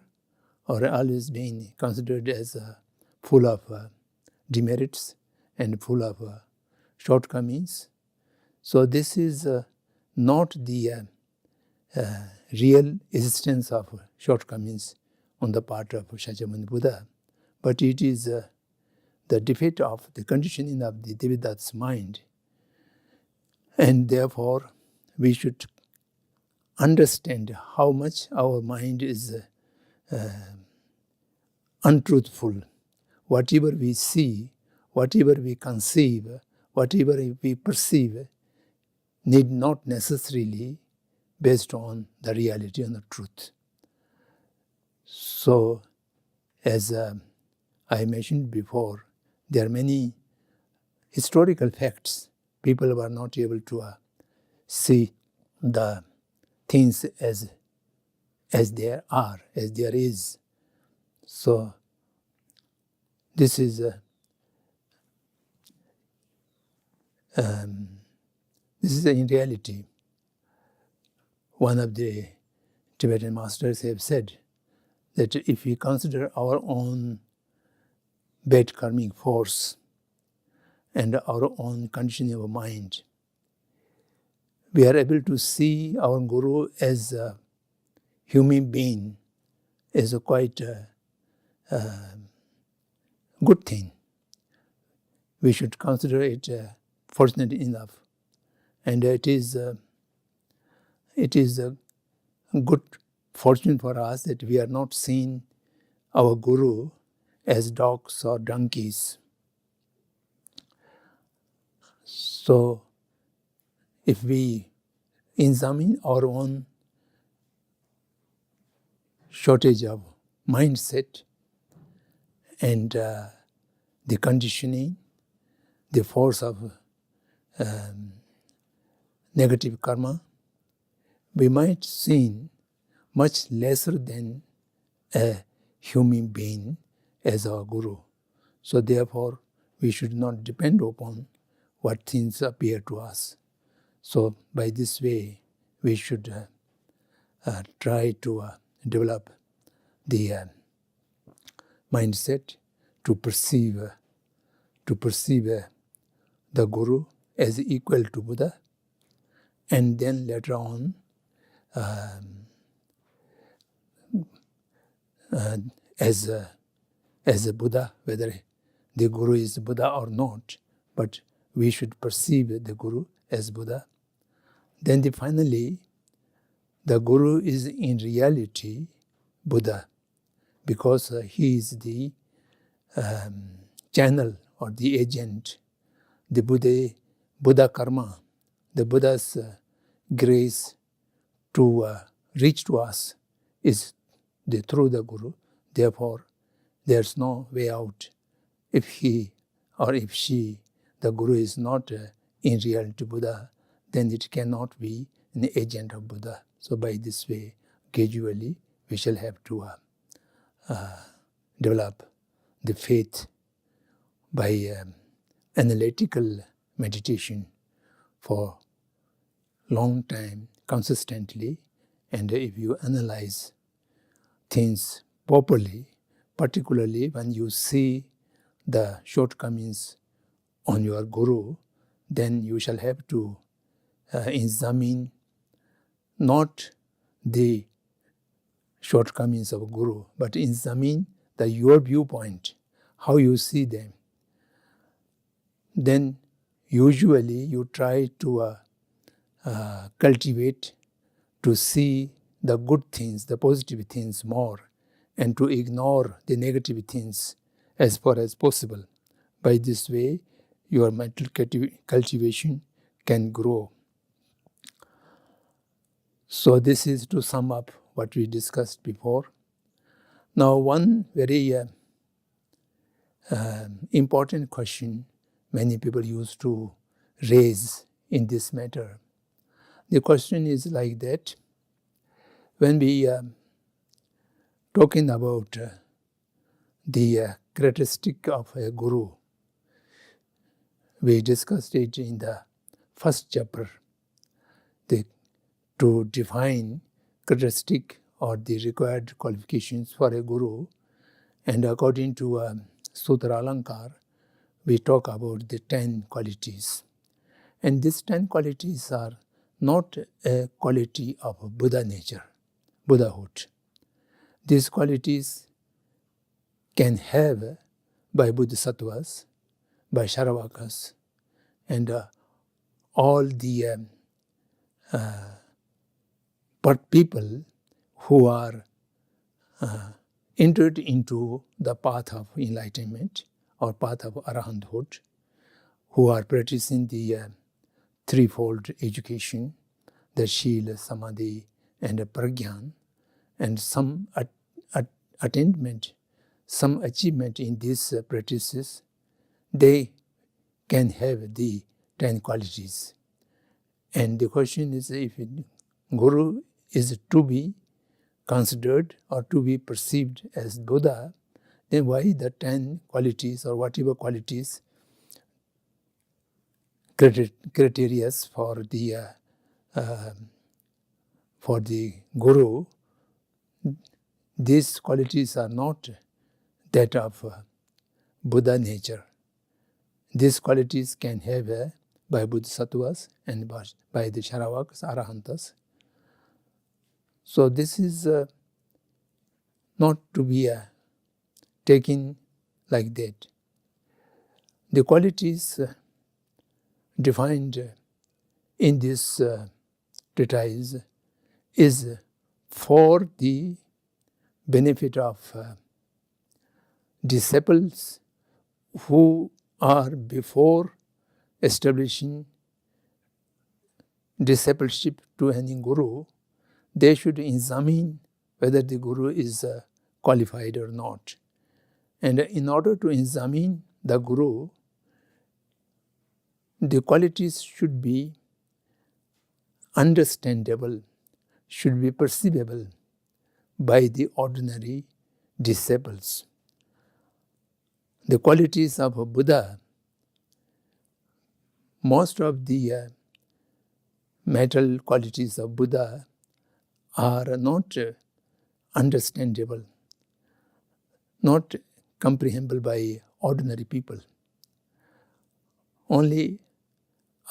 or always been considered as full of demerits and full of shortcomings. So this is not the real existence of shortcomings on the part of Shakyamuni Buddha, but it is the defect of the conditioning of the Devadatta's mind. And therefore, we should understand how much our mind is untruthful. Whatever we see, whatever we conceive, whatever we perceive, need not necessarily based on the reality and the truth. So, as I mentioned before, there are many historical facts. People were not able to see the things as there are, as there is. So, this is in reality one of the Tibetan masters have said that if we consider our own bad karmic force and our own conditioning of mind, we are able to see our Guru as a human being is a quite good thing. We should consider it fortunate enough, and it is a good fortune for us that we are not seeing our Guru as dogs or donkeys. So, if we examine our own shortage of mindset and the conditioning, the force of negative karma, we might seem much lesser than a human being as our Guru. So therefore, we should not depend upon what things appear to us. So by this way, we should try to develop the mindset to perceive the Guru as equal to Buddha, and then later on as a Buddha, whether the Guru is Buddha or not, but we should perceive the Guru as Buddha. Then finally, the Guru is in reality Buddha, because he is the channel or the agent, the Buddha karma, the Buddha's grace to reach to us is through the Guru. Therefore, there's no way out. If he or if she, the Guru, is not in reality Buddha, then it cannot be an agent of Buddha. So by this way, gradually, we shall have to develop the faith by analytical meditation for long time, consistently. And if you analyze things properly, particularly when you see the shortcomings on your Guru, then you shall have to examine not the shortcomings of Guru, but examine your viewpoint, how you see them. Then usually you try to cultivate to see the good things, the positive things more, and to ignore the negative things as far as possible. By this way, your mental cultivation can grow. So this is to sum up what we discussed before. Now, one very important question many people used to raise in this matter. The question is like that: when we talking about the characteristic of a Guru, we discussed it in the first chapter, to define characteristic or the required qualifications for a Guru. And according to Sutra Alankar, we talk about the 10 qualities. And these 10 qualities are not a quality of Buddha nature, Buddhahood. These qualities can have by Bodhisattvas, by Charavakas, and all the but people who are entered into the path of enlightenment or path of arahanthood, who are practicing the threefold education, the Shila, Samadhi, and Pragyan, and some attainment, some achievement in these practices, they can have the 10 qualities. And the question is, if Guru is to be considered or to be perceived as Buddha, then why the 10 qualities or whatever qualities, criteria for the Guru these qualities are not that of Buddha nature. These qualities can have by Bodhisattvas and by the Charavakas, Arahantas. So this is not to be taken like that. The qualities defined in this treatise is for the benefit of disciples who are before establishing discipleship to any guru. They should examine whether the guru is qualified or not. And in order to examine the guru, the qualities should be understandable, should be perceivable by the ordinary disciples. The qualities of a Buddha, most of the mental qualities of Buddha are not understandable, not comprehensible by ordinary people. Only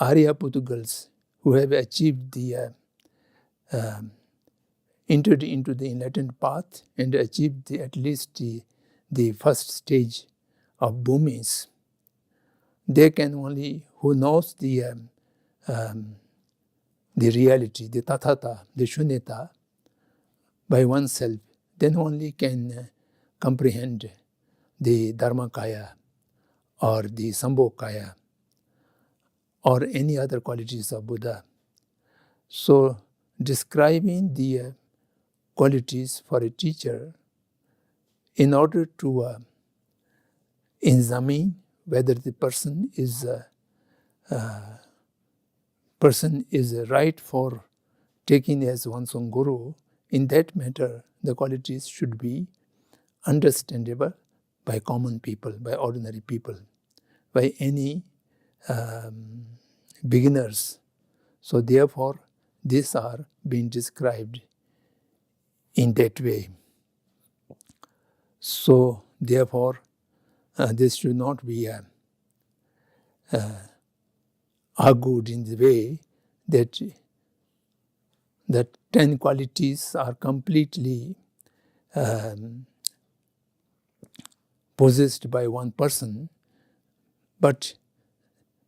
Arya Portugals who have achieved the entered into the enlightened path and achieved at least the first stage of Bhumis, they can only, who knows the reality, the tathata, the shunyata by oneself, then only can comprehend the Dharmakaya or the Sambhokaya or any other qualities of Buddha. So describing the qualities for a teacher in order to examine whether the person is right for taking as one's own guru, in that matter the qualities should be understandable by common people, by ordinary people, by any beginners. So therefore these are being described in that way. So therefore this should not be argued in the way that the 10 qualities are completely possessed by one person, but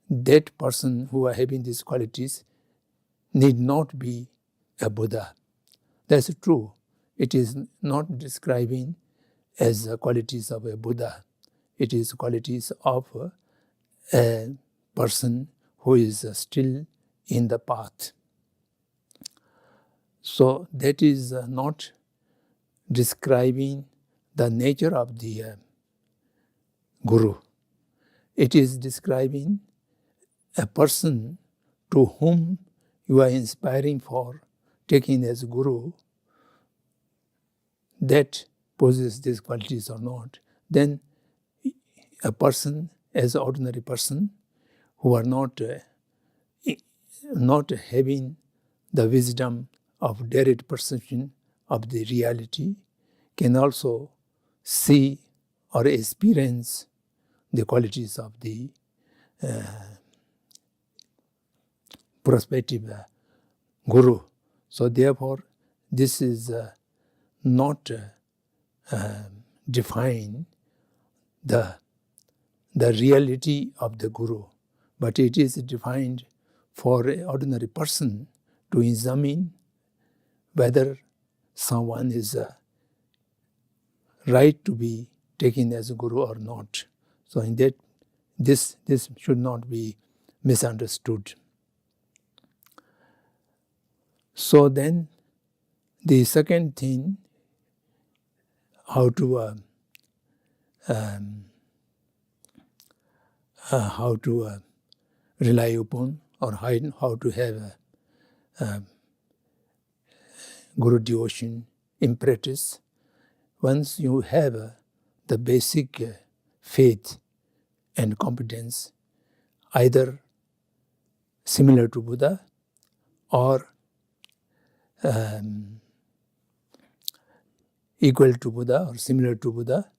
that person who are having these qualities need not be a Buddha. That's true. It is not describing as qualities of a Buddha. It is qualities of a person who is still in the path. So that is not describing the nature of the guru. It is describing a person to whom you are inspiring for taking as guru, that possesses these qualities or not. Then a person, as an ordinary person, who are not having the wisdom of direct perception of the reality, can also see or experience the qualities of the prospective guru. So therefore, this is not define the reality of the guru, but it is defined for an ordinary person to examine whether someone is right to be taken as a guru or not. So in that, this should not be misunderstood. So then, the second thing, how to rely upon, or how to have guru devotion in practice. Once you have the basic faith and competence, either similar to Buddha or equal to Buddha or similar to Buddha,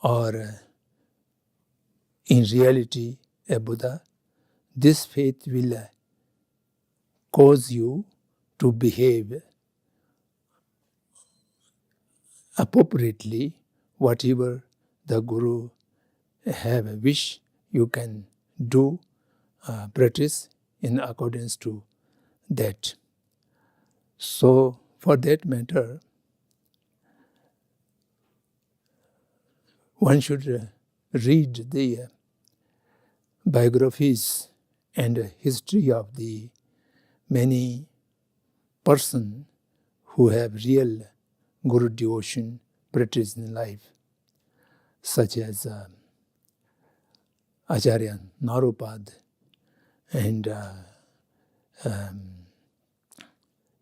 or in reality a Buddha, this faith will cause you to behave appropriately. Whatever the Guru have a wish, you can do, practice in accordance to that. So for that matter, one should read the biographies and history of the many persons who have real Guru devotion practiced in life, such as Acharya Narupad, and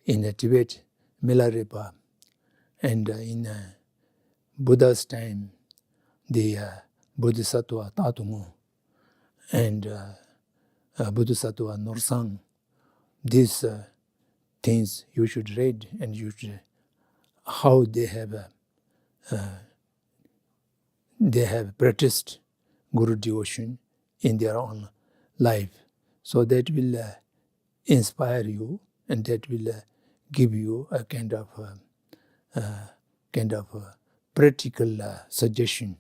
in Tibet, Milarepa, and in Buddha's time, the Bodhisattva Tatungu and Bodhisattva Norsang. These things you should read, and you should, how they have practiced Guru devotion in their own life. So that will inspire you, and that will give you a kind of practical suggestion.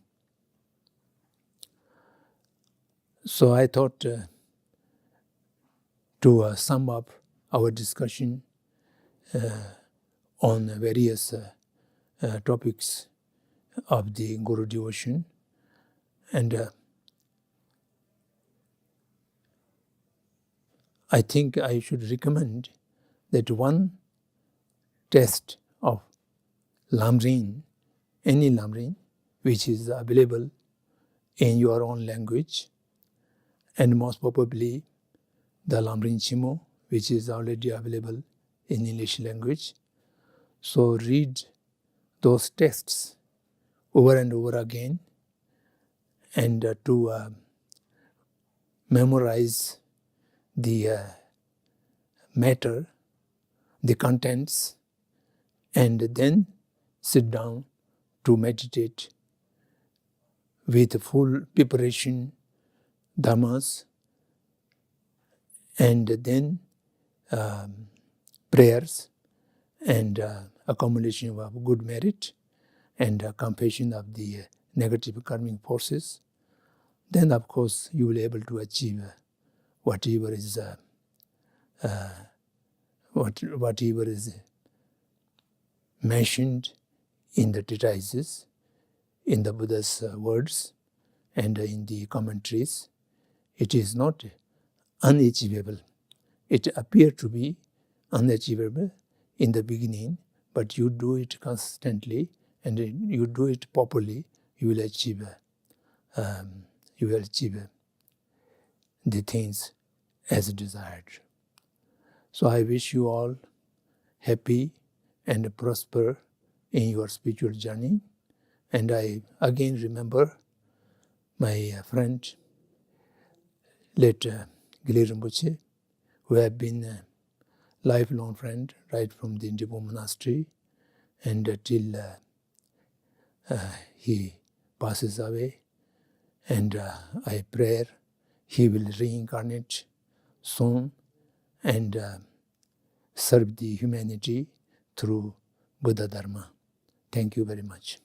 So I thought to sum up our discussion on various topics of the Guru devotion, and I think I should recommend that one test of Lamrim, any Lamrim, which is available in your own language, and most probably the Lamrim Chimo, which is already available in English language. So read those texts over and over again, and to memorize the matter, the contents, and then sit down to meditate with full preparation, dhammas, and then prayers, and accumulation of good merit, and compassion of the negative karmic forces. Then, of course, you will be able to achieve whatever is mentioned in the treatises, in the Buddha's words, and in the commentaries. It is not unachievable. It appears to be unachievable in the beginning, but you do it constantly, and you do it properly, you will achieve the things as desired. So I wish you all happy and prosper in your spiritual journey. And I again remember my friend, late Gelug Rinpoche, who have been a lifelong friend right from the Indigo monastery and till he passes away. And I pray he will reincarnate soon and serve the humanity through Buddha Dharma. Thank you very much.